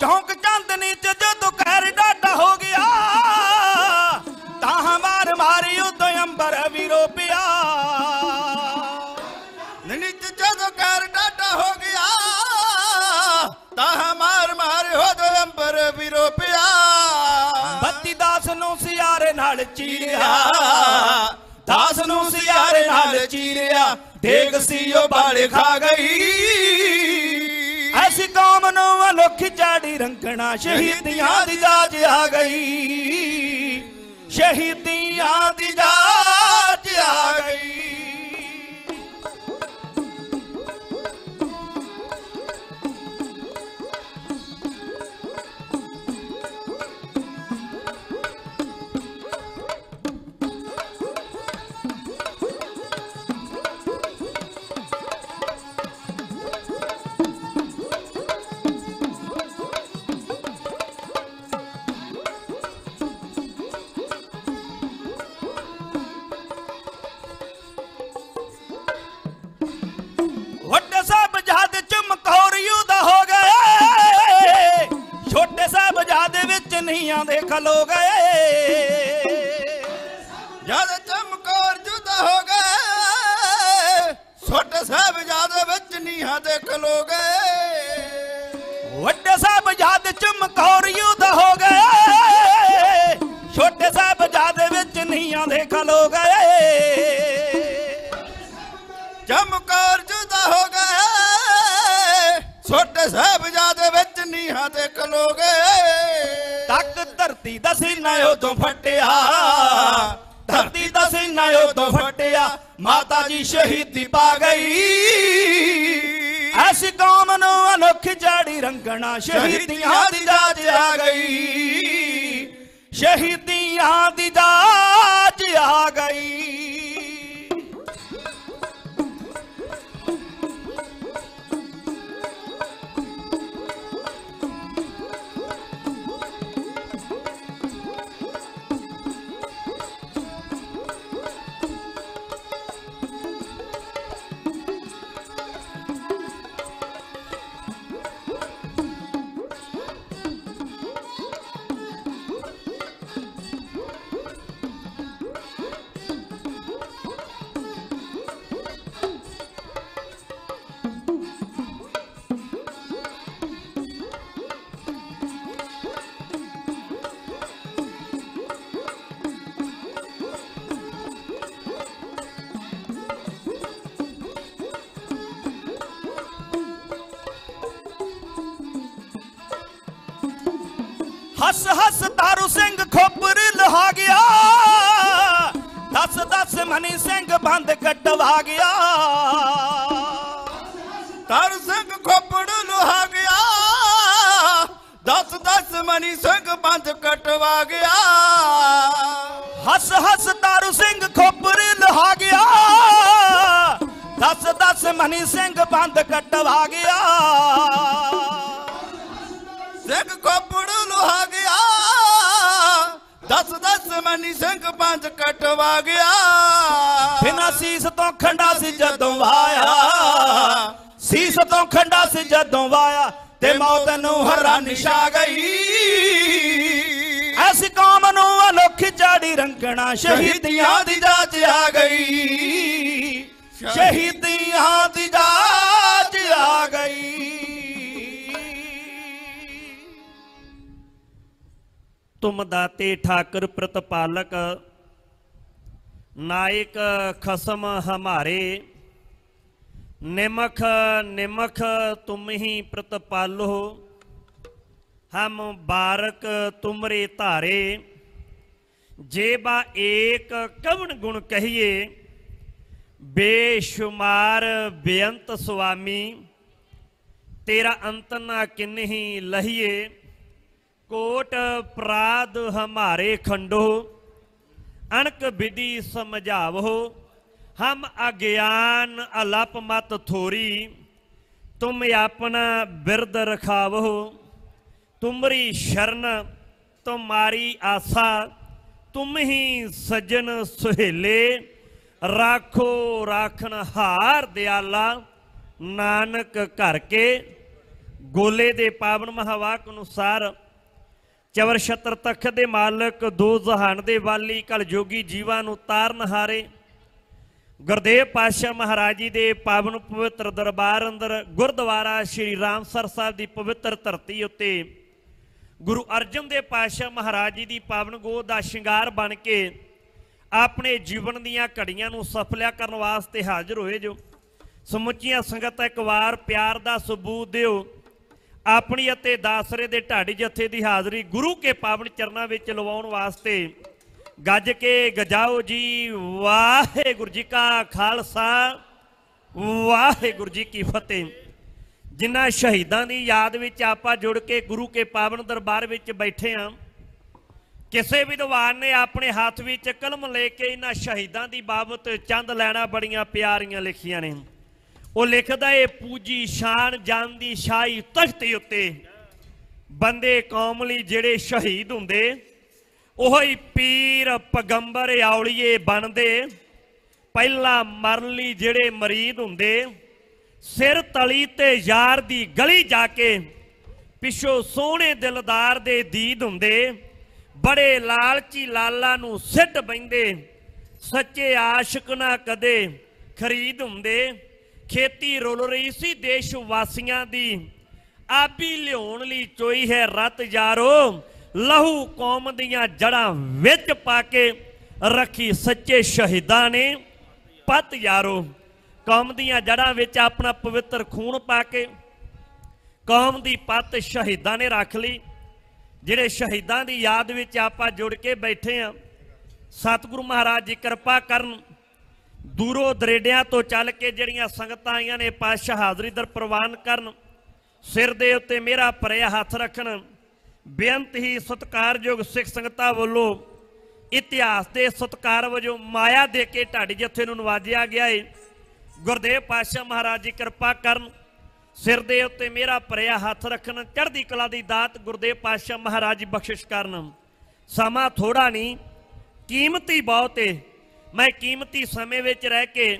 चौंक चांदनी च जदों कहर डाटा हो गया तां मार मारी उदों अंबर वीरो पिया नीच जदों कहर डाटा हो गया तां मार मार उदों अंबर वीरो पिया बत्ती दास नूं सियारे नाल चीरिया दास नूं सियारे नाल चीरिया देग सी ओ बाले खा गई ऐसी कौम नूं अनोखी झाड़ी रंगना शहीदियां दी जाच आ गई शहीदियां दी जाच आ गई दे खलो गए जद चमकौर जुदा हो गए छोटे साहबजादे विच नीहां दे खलो गए वड्डे साहबजादे चमकौर युद्ध हो गए छोटे साहबजादे विच नीहां दे खलो गए चमकौर जुदा हो गए छोटे साहबजादे विच नीहां दे खलो गए तक धरती दा सीना उदों फटिया धरती दा सीना उदों फटिया माता जी शहीदी पा गई ऐसी कौम नूं अनोखी झाड़ी रंगना शहीदियां दी जाच आ गई शहीदियां दी जाच आ गई हस हस तारू सिंह खोपर लहा गया दस दस मनी सिंह बंद कटवा गया तारू सिंह खोपड़ लहा गया दस दस मनी सिंह बंद कटवा गया हस हस तारू सिंह खोपर लहा गया दस दस मनी सिंह बंद कटवा गया सिंह खोपड़ लहा गया दस दस मनी सिंह बंद कटवा गया बिना सीस तो खंडा सी जदों वाया सीस तो खंडा सी जदों वाया ते मौत नूं हैरानी छा गई ऐसी कौम नूं अनोखी झाड़ी रंगना शहीदियां दी जाच आ गई शहीदियां दी जाच आ गई तुम दाते ठाकर प्रतिपालक नायक खसम हमारे निमख निमख तुम ही प्रतिपालो हम बारक तुमरे धारे जेबा एक कवन गुण कहिए बेशुमार बेअंत स्वामी तेरा अंत ना किन्हीं लहिए कोट अपराध हमारे खंडो अणक विधि समझावो हम अज्ञान अलप मत थोरी तुम अपना बिरद रखावो तुमरी शरण तुम्हारी आशा तुम ही सज्जन सुहेले राखो राखन हार दयाला नानक घर के ਗੋਲੇ ਦੇ ਪਾਵਨ ਮਹਾਵਾਕ ਅਨੁਸਾਰ ਚਵਰ ਛਤਰ ਤਖਤ ਦੇ ਮਾਲਕ ਦੋ ਜਹਾਨ ਦੇ ਵਾਲੀ ਕਲਯੁਗੀ ਜੀਵਾਂ ਨੂੰ ਤਾਰਨਹਾਰੇ ਗੁਰਦੇਵ ਪਾਤਸ਼ਾਹ ਮਹਾਰਾਜ ਜੀ ਦੇ ਪਾਵਨ ਪਵਿੱਤਰ ਦਰਬਾਰ ਅੰਦਰ ਗੁਰਦੁਆਰਾ ਸ਼੍ਰੀ ਰਾਮਸਰ ਸਾਹਿਬ ਦੀ ਪਵਿੱਤਰ ਧਰਤੀ ਉੱਤੇ ਗੁਰੂ ਅਰਜਨ ਦੇਵ ਪਾਤਸ਼ਾਹ ਮਹਾਰਾਜ ਜੀ ਦੀ ਪਾਵਨ ਗੋਦ ਦਾ ਸ਼ਿੰਗਾਰ ਬਣ ਕੇ ਆਪਣੇ ਜੀਵਨ ਦੀਆਂ ਘੜੀਆਂ ਨੂੰ ਸਫਲਿਆ ਕਰਨ ਵਾਸਤੇ ਹਾਜ਼ਰ ਹੋਏ ਜੋ। ਸਮੁੱਚੀਆਂ ਸੰਗਤਾਂ ਇੱਕ ਵਾਰ ਪਿਆਰ ਦਾ ਸਬੂਤ ਦਿਓ। ਆਪਣੀ ਅਤੇ ਦਾਸਰੇ ਦੇ ਢਾਡੀ ਜਥੇ ਦੀ ਹਾਜ਼ਰੀ ਗੁਰੂ ਕੇ ਪਾਵਨ ਚਰਨਾਂ ਵਿੱਚ ਲਵਾਉਣ ਵਾਸਤੇ ਗੱਜ ਕੇ ਗਜਾਓ ਜੀ। ਵਾਹਿਗੁਰੂ ਜੀ ਕਾ ਖਾਲਸਾ ਵਾਹਿਗੁਰੂ ਜੀ ਕੀ ਫਤਿਹ। ਜਿਨ੍ਹਾਂ ਸ਼ਹੀਦਾਂ ਦੀ ਯਾਦ ਵਿੱਚ ਆਪਾਂ ਜੁੜ ਕੇ ਗੁਰੂ ਕੇ ਪਾਵਨ ਦਰਬਾਰ ਵਿੱਚ ਬੈਠੇ ਹਾਂ, ਕਿਸੇ ਵਿਦਵਾਨ ਨੇ ਆਪਣੇ ਹੱਥ ਵਿੱਚ ਕਲਮ ਲੈ ਕੇ ਇਹਨਾਂ ਸ਼ਹੀਦਾਂ ਦੀ ਬਾਬਤ ਚੰਦ ਲੈਣਾ ਬੜੀਆਂ ਪਿਆਰੀਆਂ ਲਿਖੀਆਂ ਨੇ। ਉਹ ਲਿਖਦਾ ਏ ਪੂਜੀ ਸ਼ਾਨ ਜਾਨ ਦੀ ਸ਼ਾਹੀ ਤਖਤ ਉੱਤੇ ਬੰਦੇ ਕੌਮ ਲਈ ਜਿਹੜੇ ਸ਼ਹੀਦ ਹੁੰਦੇ ਉਹੀ ਪੀਰ ਪੈਗੰਬਰ ਔਲੀਏ ਬਣਦੇ। ਪਹਿਲਾਂ ਮਰਨ ਲਈ ਜਿਹੜੇ ਮਰੀਦ ਹੁੰਦੇ ਸਿਰ ਤਲੀ ਤੇ ਯਾਰ ਦੀ ਗਲੀ ਜਾ ਕੇ ਪਿੱਛੋਂ ਸੋਹਣੇ ਦਿਲਦਾਰ ਦੇ ਦੀਦ ਹੁੰਦੇ। ਬੜੇ ਲਾਲਚੀ ਲਾਲਾ ਨੂੰ ਸਿੱਟ ਬਹਿੰਦੇ ਸੱਚੇ ਆਸ਼ਿਕ ਨਾ ਕਦੇ ਖਰੀਦ ਹੁੰਦੇ। ਖੇਤੀ ਰੁਲ ਰਹੀ ਸੀ ਦੇਸ਼ ਵਾਸੀਆਂ ਦੀ ਆਬੀ ਲਿਆਉਣ ਲਈ ਚੋਈ ਹੈ ਰਤ ਯਾਰੋ। ਲਹੂ ਕੌਮ ਦੀਆਂ ਜੜਾਂ ਵਿੱਚ ਪਾ ਕੇ ਰੱਖੀ ਸੱਚੇ ਸ਼ਹੀਦਾਂ ਨੇ ਪੱਤ ਯਾਰੋ। ਕੌਮ ਦੀਆਂ ਜੜਾਂ ਵਿੱਚ ਆਪਣਾ ਪਵਿੱਤਰ ਖੂਨ ਪਾ ਕੇ ਕੌਮ ਦੀ ਪੱਤ ਸ਼ਹੀਦਾਂ ਨੇ ਰੱਖ ਲਈ। ਜਿਹੜੇ ਸ਼ਹੀਦਾਂ ਦੀ ਯਾਦ ਵਿੱਚ ਆਪਾਂ ਜੁੜ ਕੇ ਬੈਠੇ ਹਾਂ, ਸਤਿਗੁਰੂ ਮਹਾਰਾਜ ਜੀ ਕਿਰਪਾ ਕਰਨ। ਦੂਰੋਂ ਦਰੇਡਿਆਂ ਤੋਂ ਚੱਲ ਕੇ ਜਿਹੜੀਆਂ ਸੰਗਤਾਂ ਆਈਆਂ ਨੇ ਪਾਤਸ਼ਾਹ ਹਾਜ਼ਰੀ ਦਰ ਪ੍ਰਵਾਨ ਕਰਨ। ਸਿਰ ਦੇ ਉੱਤੇ ਮੇਰਾ ਭਰਿਆ ਹੱਥ ਰੱਖਣ। ਬੇਅੰਤ ਹੀ ਸਤਿਕਾਰਯੋਗ ਸਿੱਖ ਸੰਗਤਾਂ ਵੱਲੋਂ ਇਤਿਹਾਸ ਦੇ ਸਤਿਕਾਰ ਵਜੋਂ ਮਾਇਆ ਦੇ ਕੇ ਢਾਡੀ ਜਥੇ ਨੂੰ ਨਵਾਜਿਆ ਗਿਆ ਏ। ਗੁਰਦੇਵ ਪਾਤਸ਼ਾਹ ਮਹਾਰਾਜ ਜੀ ਕਿਰਪਾ ਕਰਨ। ਸਿਰ ਦੇ ਉੱਤੇ ਮੇਰਾ ਭਰਿਆ ਹੱਥ ਰੱਖਣ। ਚੜ੍ਹਦੀ ਕਲਾ ਦੀ ਦਾਤ ਗੁਰਦੇਵ ਪਾਤਸ਼ਾਹ ਮਹਾਰਾਜ ਜੀ ਬਖਸ਼ਿਸ਼ ਕਰਨ। ਸਮਾਂ ਥੋੜਾ ਨਹੀਂ, ਕੀਮਤੀ ਬਹੁਤ ਏ। ਮੈਂ ਕੀਮਤੀ ਸਮੇਂ ਵਿੱਚ ਰਹਿ ਕੇ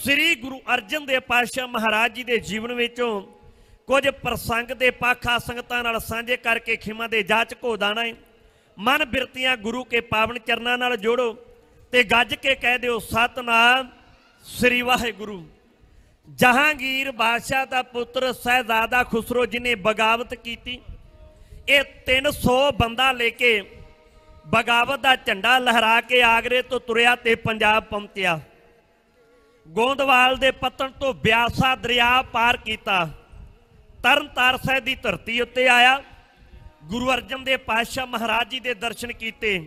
ਸ੍ਰੀ ਗੁਰੂ ਅਰਜਨ ਦੇਵ ਪਾਤਸ਼ਾਹ ਮਹਾਰਾਜ ਜੀ ਦੇ ਜੀਵਨ ਵਿੱਚੋਂ ਕੁਝ ਪ੍ਰਸੰਗ ਦੇ ਪਾਖਾ ਸੰਗਤਾਂ ਨਾਲ ਸਾਂਝੇ ਕਰਕੇ ਖਿਮਾ ਦੇ ਜਾਚ ਘੋ ਦਾਣਾ ਹੈ। ਮਨ ਬਿਰਤੀਆਂ ਗੁਰੂ ਕੇ ਪਾਵਨ ਚਰਨਾਂ ਨਾਲ ਜੋੜੋ ਤੇ ਗੱਜ ਕੇ ਕਹਿ ਦਿਓ ਸਤਨਾਮ ਸ੍ਰੀ ਵਾਹਿਗੁਰੂ। ਜਹਾਂਗੀਰ ਬਾਦਸ਼ਾਹ ਦਾ ਪੁੱਤਰ ਸਹਿਜ਼ਾਦਾ ਖੁਸਰੋ ਜਿਹਨੇ ਬਗਾਵਤ ਕੀਤੀ, ਇਹ 300 ਬੰਦਾ ਲੈ ਕੇ ਬਗਾਵਤ ਦਾ ਝੰਡਾ ਲਹਿਰਾ ਕੇ ਆਗਰੇ ਤੋਂ ਤੁਰਿਆ ਤੇ ਪੰਜਾਬ ਪਹੁੰਚਿਆ। ਗੋਂਦਵਾਲ ਦੇ ਪੱਤਣ ਤੋਂ ਬਿਆਸਾ ਦਰਿਆ ਪਾਰ ਕੀਤਾ। ਤਰਨਤਾਰਨ ਸਾਹਿਬ ਦੀ ਧਰਤੀ ਉੱਤੇ ਆਇਆ। ਗੁਰੂ ਅਰਜਨ ਦੇਵ ਪਾਤਸ਼ਾਹ ਮਹਾਰਾਜ ਜੀ ਦੇ ਦਰਸ਼ਨ ਕੀਤੇ।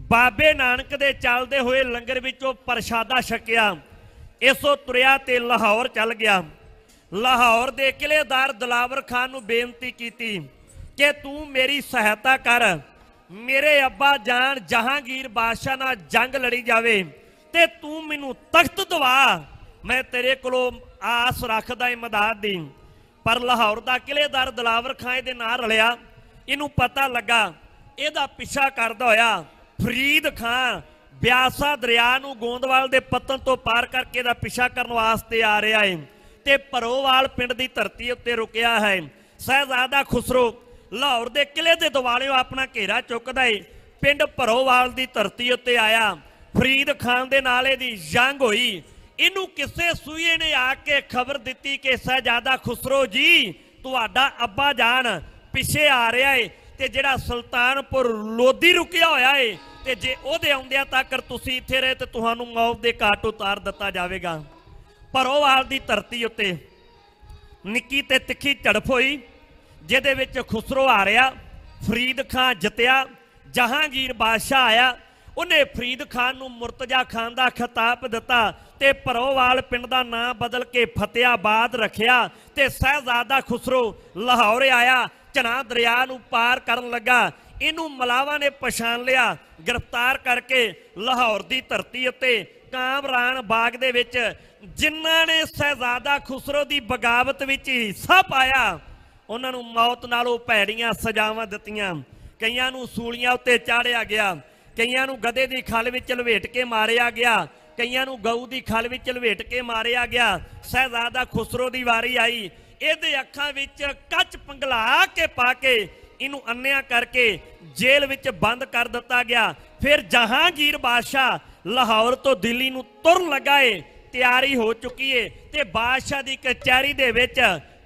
ਬਾਬੇ ਨਾਨਕ ਦੇ ਚੱਲਦੇ ਹੋਏ ਲੰਗਰ ਵਿੱਚੋਂ ਪ੍ਰਸ਼ਾਦਾ ਛਕਿਆ। ਇਸੋਂ ਤੁਰਿਆ ਤੇ ਲਾਹੌਰ ਚੱਲ ਗਿਆ। ਲਾਹੌਰ ਦੇ ਕਿਲ੍ਹੇਦਾਰ ਦਿਲਾਵਰ ਖਾਨ ਨੂੰ ਬੇਨਤੀ ਕੀਤੀ ਕਿ ਤੂੰ ਮੇਰੀ ਸਹਾਇਤਾ ਕਰ। ਮੇਰੇ ਅੱਬਾ ਜਾਨ ਜਹਾਂਗੀਰ ਬਾਦਸ਼ਾਹ ਨਾਲ ਜੰਗ ਲੜੀ ਜਾਵੇ ਤੇ ਤੂੰ ਮੈਨੂੰ ਤਖਤ ਦਵਾ। ਮੈਂ ਤੇਰੇ ਕੋਲੋਂ ਆਸ ਰੱਖਦਾ ਇਮਦਾਦ ਦੀ। ਪਰ ਲਾਹੌਰ ਦਾ ਕਿਲ੍ਹੇਦਾਰ ਦਿਲਾਵਰ ਖਾਨ ਇਹਦੇ ਨਾਲ ਰਲਿਆ। ਇਹਨੂੰ ਪਤਾ ਲੱਗਾ, ਇਹਦਾ ਪਿੱਛਾ ਕਰਦਾ ਹੋਇਆ ਫਰੀਦ ਖਾਨ ਬਿਆਸਾ ਦਰਿਆ ਨੂੰ ਗੋਂਦਵਾਲ ਦੇ ਪੱਤਨ ਤੋਂ ਪਾਰ ਕਰਕੇ ਇਹਦਾ ਪਿੱਛਾ ਕਰਨ ਵਾਸਤੇ ਆ ਰਿਹਾ ਹੈ ਤੇ ਭਰੋਵਾਲ ਪਿੰਡ ਦੀ ਧਰਤੀ ਉੱਤੇ ਰੁਕਿਆ ਹੈ। ਸਹਿਜ਼ਾਦਾ ਖੁਸਰੋ ਲਾਹੌਰ ਦੇ ਕਿਲ੍ਹੇ ਦੇ ਦੁਆਲਿਓਂ ਆਪਣਾ ਘੇਰਾ ਚੁੱਕਦਾ ਏ। ਪਿੰਡ ਭਰੋਵਾਲ ਦੀ ਧਰਤੀ ਉੱਤੇ ਆਇਆ। ਫਰੀਦ ਖਾਨ ਦੇ ਨਾਲ ਇਹਦੀ ਜੰਗ ਹੋਈ। ਇਹਨੂੰ ਕਿਸੇ ਸੂਏ ਨੇ ਆ ਕੇ ਖਬਰ ਦਿੱਤੀ ਕਿ ਸਹਿਜ਼ਾਦਾ ਖੁਸਰੋ ਜੀ ਤੁਹਾਡਾ ਅੱਬਾ ਜਾਨ ਪਿੱਛੇ ਆ ਰਿਹਾ ਏ ਤੇ ਜਿਹੜਾ ਸੁਲਤਾਨਪੁਰ ਲੋਧੀ ਰੁਕਿਆ ਹੋਇਆ ਏ ਤੇ ਜੇ ਉਹਦੇ ਆਉਂਦਿਆਂ ਤੱਕ ਤੁਸੀਂ ਇੱਥੇ ਰਹੇ ਤੇ ਤੁਹਾਨੂੰ ਮੌਤ ਦੇ ਘਾਟ ਉਤਾਰ ਦਿੱਤਾ ਜਾਵੇਗਾ। ਭਰੋਵਾਲ ਦੀ ਧਰਤੀ ਉੱਤੇ ਨਿੱਕੀ ਤੇ ਤਿੱਖੀ ਝੜਪ ਹੋਈ ਜਿਹਦੇ ਵਿੱਚ ਖੁਸਰੋ ਹਾਰਿਆ, ਫਰੀਦ ਖਾਨ ਜਿੱਤਿਆ। ਜਹਾਂਗੀਰ ਬਾਦਸ਼ਾਹ ਆਇਆ, ਉਹਨੇ ਫਰੀਦ ਖਾਨ ਨੂੰ ਮੁਰਤਜ਼ਾ ਖਾਨ ਦਾ ਖਿਤਾਬ ਦਿੱਤਾ ਤੇ ਭਰੋਵਾਲ ਪਿੰਡ ਦਾ ਨਾਂ ਬਦਲ ਕੇ ਫਤਿਆਬਾਦ ਰੱਖਿਆ ਤੇ ਸਹਿਜ਼ਾਦਾ ਖੁਸਰੋ ਲਾਹੌਰ ਆਇਆ। ਝਨਾ ਦਰਿਆ ਨੂੰ ਪਾਰ ਕਰਨ ਲੱਗਾ। ਇਹਨੂੰ ਮਲਾਵਾ ਨੇ ਪਛਾਣ ਲਿਆ। ਗ੍ਰਿਫਤਾਰ ਕਰਕੇ ਲਾਹੌਰ ਦੀ ਧਰਤੀ ਉੱਤੇ ਕਾਮਰਾਨ ਬਾਗ ਦੇ ਵਿੱਚ ਜਿਨ੍ਹਾਂ ਨੇ ਸਹਿਜ਼ਾਦਾ ਖੁਸਰੋ ਦੀ ਬਗਾਵਤ ਵਿੱਚ ਹਿੱਸਾ ਪਾਇਆ ਉਹਨਾਂ ਨੂੰ ਮੌਤ ਨਾਲੋਂ ਭੈੜੀਆਂ ਸਜ਼ਾਵਾਂ ਦਿੱਤੀਆਂ। ਕਈਆਂ ਨੂੰ ਸੂਲੀਆਂ ਉੱਤੇ ਚਾੜਿਆ ਗਿਆ, ਕਈਆਂ ਨੂੰ ਗਧੇ ਦੀ ਖੱਲ ਵਿੱਚ ਲਵੇਟ ਕੇ ਮਾਰਿਆ ਗਿਆ, ਕਈਆਂ ਨੂੰ ਗਊ ਦੀ ਖੱਲ ਵਿੱਚ ਲਵੇਟ ਕੇ ਮਾਰਿਆ ਗਿਆ। ਸਹਿਜ਼ਾਦਾ ਖੁਸਰੋ ਦੀ ਵਾਰੀ ਆਈ। ਇਹਦੇ ਅੱਖਾਂ ਵਿੱਚ ਕੱਚ ਪੰਗਲਾ ਕੇ ਪਾ ਕੇ ਇਹਨੂੰ ਅੰਨਿਆ ਕਰਕੇ ਜੇਲ੍ਹ ਵਿੱਚ ਬੰਦ ਕਰ ਦਿੱਤਾ ਗਿਆ। ਫਿਰ ਜਹਾਂਗੀਰ ਬਾਦਸ਼ਾਹ ਲਾਹੌਰ ਤੋਂ ਦਿੱਲੀ ਨੂੰ ਤੁਰਨ ਲੱਗਾ ਏ, ਤਿਆਰੀ ਹੋ ਚੁੱਕੀ ਏ ਤੇ ਬਾਦਸ਼ਾਹ ਦੀ ਕਚਹਿਰੀ ਦੇ ਵਿੱਚ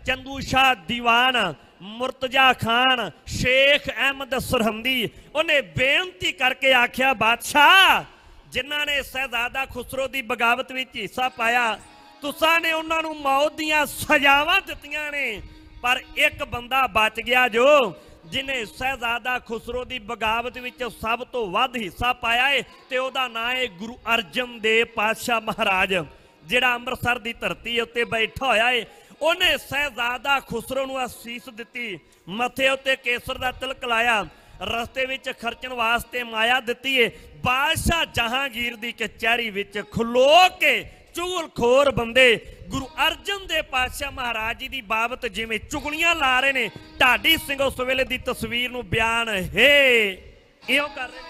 ਚੰਦੂ ਸ਼ਾਹ ਦੀਵਾਨ, ਮੁਰਤਜ਼ਾ ਖਾਨ, ਸ਼ੇਖ ਅਹਿਮਦ ਸਰਹੰਦੀ ਉਹਨੇ ਬੇਨਤੀ ਕਰਕੇ ਆਖਿਆ, ਬਾਦਸ਼ਾਹ ਜਿਨ੍ਹਾਂ ਨੇ ਸ਼ਹਿਜ਼ਾਦਾ ਖੁਸਰੋ ਦੀ ਬਗਾਵਤ ਵਿੱਚ ਹਿੱਸਾ ਪਾਇਆ, ਤੁਸਾਂ ਨੇ ਉਹਨਾਂ ਨੂੰ ਮੌਤ ਦੀਆਂ ਸਜ਼ਾਵਾਂ ਦਿੱਤੀਆਂ ਨੇ, ਪਰ ਇੱਕ ਬੰਦਾ ਬਚ ਗਿਆ ਜੋ ਜਿਨੇ ਸ਼ਹਿਜ਼ਾਦਾ ਖੁਸਰੋ ਦੀ ਬਗਾਵਤ ਵਿੱਚ ਸਭ ਤੋਂ ਵੱਧ ਹਿੱਸਾ ਪਾਇਆ ਹੈ ਤੇ ਉਹਦਾ ਨਾਂ ਹੈ ਗੁਰੂ ਅਰਜਨ ਦੇਵ ਪਾਤਸ਼ਾਹ ਮਹਾਰਾਜ, ਜਿਹੜਾ ਅੰਮ੍ਰਿਤਸਰ ਦੀ ਧਰਤੀ ਉੱਤੇ ਬੈਠਾ ਹੋਇਆ ਹੈ। ਉਹਨੇ ਸ਼ਹਿਜ਼ਾਦਾ ਖੁਸਰੋ ਨੂੰ ਅਸੀਸ ਦਿੱਤੀ, ਮੱਥੇ ਉੱਤੇ ਕੇਸਰ ਦਾ ਤਿਲਕ ਲਾਇਆ, ਰਸਤੇ ਵਿੱਚ ਖਰਚਣ ਵਾਸਤੇ ਮਾਇਆ ਦਿੱਤੀ ਹੈ। ਬਾਦਸ਼ਾਹ ਜਹਾਂਗੀਰ ਦੀ ਕਚਹਿਰੀ ਵਿੱਚ ਖਲੋ ਕੇ ਚੁਗਲਖੋਰ ਬੰਦੇ ਗੁਰੂ ਅਰਜਨ ਦੇਵ ਪਾਤਸ਼ਾਹ ਮਹਾਰਾਜ ਜੀ ਦੀ ਬਾਬਤ ਜਿਵੇਂ ਚੁਗਲੀਆਂ ਲਾ ਰਹੇ ਨੇ, ਢਾਡੀ ਸਿੰਘ ਉਸ ਵੇਲੇ ਦੀ ਤਸਵੀਰ ਨੂੰ ਬਿਆਨ ਹੈ ਇਉਂ ਕਰ ਰਹੇ ਨੇ।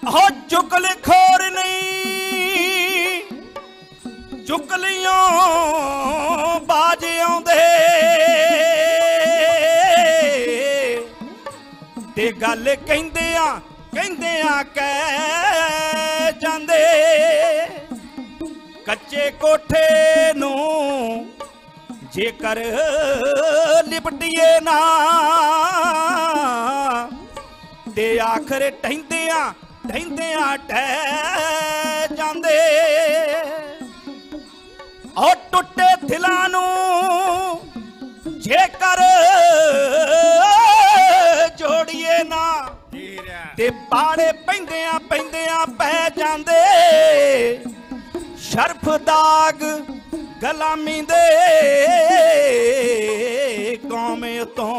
हो चुगल खोर नहीं चुगलियों बाज आउंदे ते गल कहंदियां कह जांदे, कच्चे कोठे नूं जेकर लिपटिए ना ते आखर ढहिंदियां टह जांदे, और टुटे दिलां नूं जेकर जोड़िए ना ते पाड़े पैंदियां पै जांदे, शर्फ दाग गलामी दे कौम तो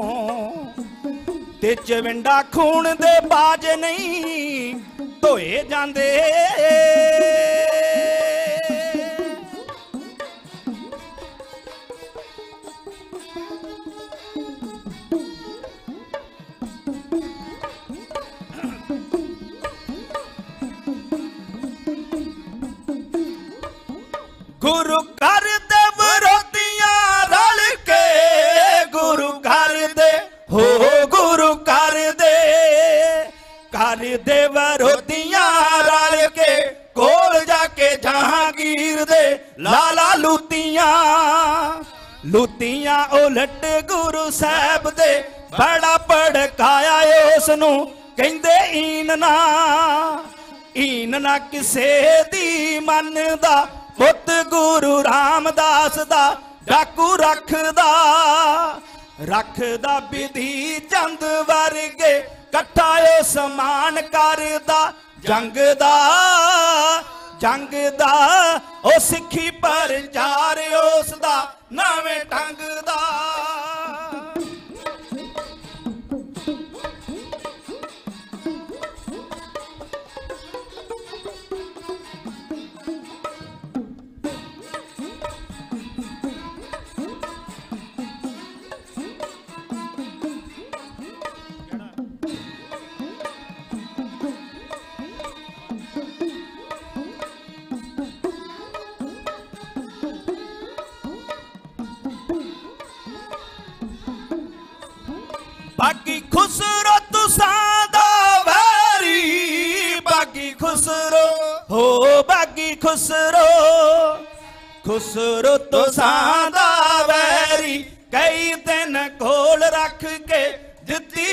ते चविंडा खून दे बाज नहीं धोए जांदे। गुरु घर दे विरोधियां रल के, गुरु घर दे हो गुरु कर दे विरोधियां रल के, कोल जाके जहांगीर दे लाला लूतियां उलट गुरु साहब दे बड़ा भड़काया उसनूं कहंदे ईन ना किसे दी मनदा, पुत गुरु रामदास दा डाकू रखदा विधि चंद वर्गे, कट्ठा समान करदा जंग दा ओ सिखी प्रचार उसदा नवें ढंग दा। बाकी खुसरो तुसां दा वैरी, बाकी खुसरो हो बाकी खुसरो तुसां दा वैरी, कई दिन कोल रख के दित्ती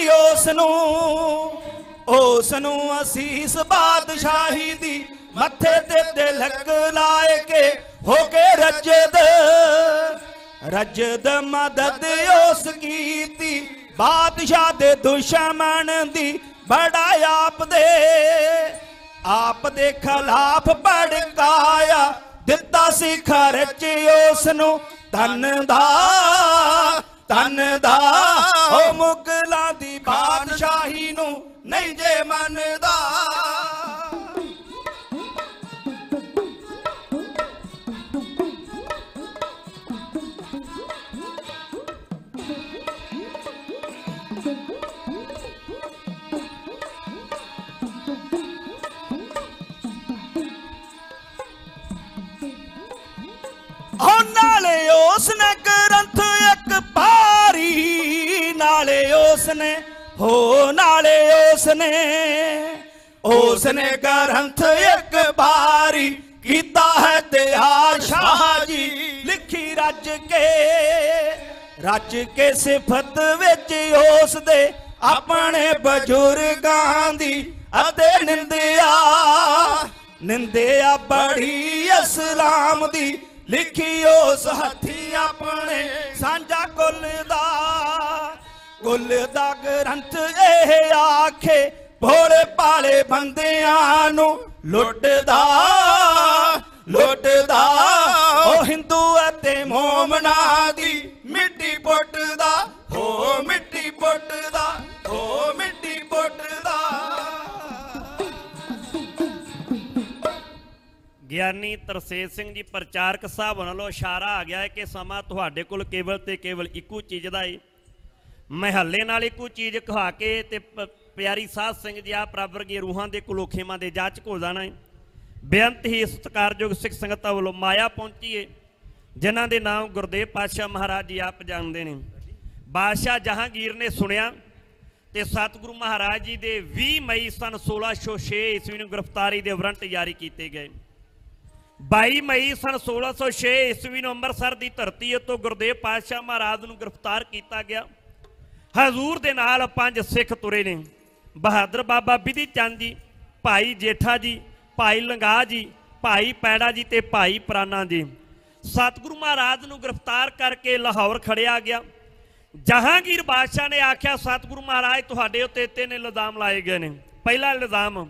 उसनूं असीस बादशाही दी, मथे ते तिलक लाए के हो के रजद मदद उस कीती, बादशाह दे दुश्मन दी बड़ा आप दे खिलाफ भड़काया, दिता सी खर्च उसनूं धन दा ओ मुगलां दी बादशाही नूं नहीं जे मनदा। उसने ग्रंथ एक भारी नाले उसने हो नाले उसने ग्रंथ एक भारी कीता है त्यार शाह जी लिखी रज के सिफत विच उस दे अपने बजुर्गां दी अते निंदिया बड़ी इस्लाम दी लिखी उस हथी अपने सांझा कुल दा ग्रंथ एह आखे भोले भाले बंदियां नू लुटदा ओ हिंदू अते मोमना दी मिट्टी पुटदा हो मिट्टी पुटदा हो मिट्टी पुटदा। ਗਿਆਨੀ ਤਰਸੇਮ ਸਿੰਘ ਜੀ ਪ੍ਰਚਾਰਕ ਸਾਹਿਬ ਵੱਲੋਂ ਇਸ਼ਾਰਾ ਆ ਗਿਆ ਹੈ ਕਿ ਸਮਾਂ ਤੁਹਾਡੇ ਕੋਲ ਕੇਵਲ ਤੇ ਕੇਵਲ ਇੱਕੋ ਚੀਜ਼ ਦਾ ਹੈ। ਮਹੱਲੇ ਨਾਲ ਇੱਕੋ ਚੀਜ਼ ਖਵਾ ਕੇ ਤੇ ਪਿਆਰੀ ਸਾਧ ਸਿੰਘ ਜੀ ਆਪ ਰੱਬ ਵਰਗੀਆਂ ਰੂਹਾਂ ਦੇ ਕੁਲੋਖੇਮਾਂ ਦੇ ਜਾਚ ਘੁਲ ਜਾਣਾ ਹੈ। ਬੇਅੰਤ ਹੀ ਸਤਿਕਾਰਯੋਗ ਸਿੱਖ ਸੰਗਤਾਂ ਵੱਲੋਂ ਮਾਇਆ ਪਹੁੰਚੀ ਹੈ ਜਿਨ੍ਹਾਂ ਦੇ ਨਾਮ ਗੁਰਦੇਵ ਪਾਤਸ਼ਾਹ ਮਹਾਰਾਜ ਜੀ ਆਪ ਜਾਣਦੇ ਨੇ। ਬਾਦਸ਼ਾਹ ਜਹਾਂਗੀਰ ਨੇ ਸੁਣਿਆ ਤੇ ਸਤਿਗੁਰੂ ਮਹਾਰਾਜ ਜੀ ਦੇ 20 ਮਈ ਸਨ 1606 ਈਸਵੀ ਨੂੰ ਗ੍ਰਿਫਤਾਰੀ ਦੇ ਵਾਰੰਟ ਜਾਰੀ ਕੀਤੇ ਗਏ। 22 ਮਈ ਸਨ 1606 ਈਸਵੀ ਨੂੰ ਅੰਮ੍ਰਿਤਸਰ ਦੀ ਧਰਤੀ ਉੱਤੋਂ ਗੁਰਦੇਵ ਪਾਤਸ਼ਾਹ ਮਹਾਰਾਜ ਨੂੰ ਗ੍ਰਿਫਤਾਰ ਕੀਤਾ ਗਿਆ। ਹਜ਼ੂਰ ਦੇ ਨਾਲ 5 ਸਿੱਖ ਤੁਰੇ ਨੇ। ਬਹਾਦਰ ਬਾਬਾ ਬਿਧੀ ਚੰਦ ਜੀ, ਭਾਈ ਜੇਠਾ ਜੀ, ਭਾਈ ਲੰਗਾ ਜੀ, ਭਾਈ ਪੈੜਾ ਜੀ ਤੇ ਭਾਈ ਪ੍ਰਾਨਾ ਜੀ। ਸਤਿਗੁਰੂ ਮਹਾਰਾਜ ਨੂੰ ਗ੍ਰਿਫਤਾਰ ਕਰਕੇ ਲਾਹੌਰ ਖੜਿਆ ਗਿਆ। ਜਹਾਂਗੀਰ ਬਾਦਸ਼ਾਹ ਨੇ ਆਖਿਆ ਸਤਿਗੁਰੂ ਮਹਾਰਾਜ ਤੁਹਾਡੇ ਉੱਤੇ 3 ਇਲਜ਼ਾਮ ਲਾਏ ਗਏ ਨੇ। ਪਹਿਲਾ ਇਲਜ਼ਾਮ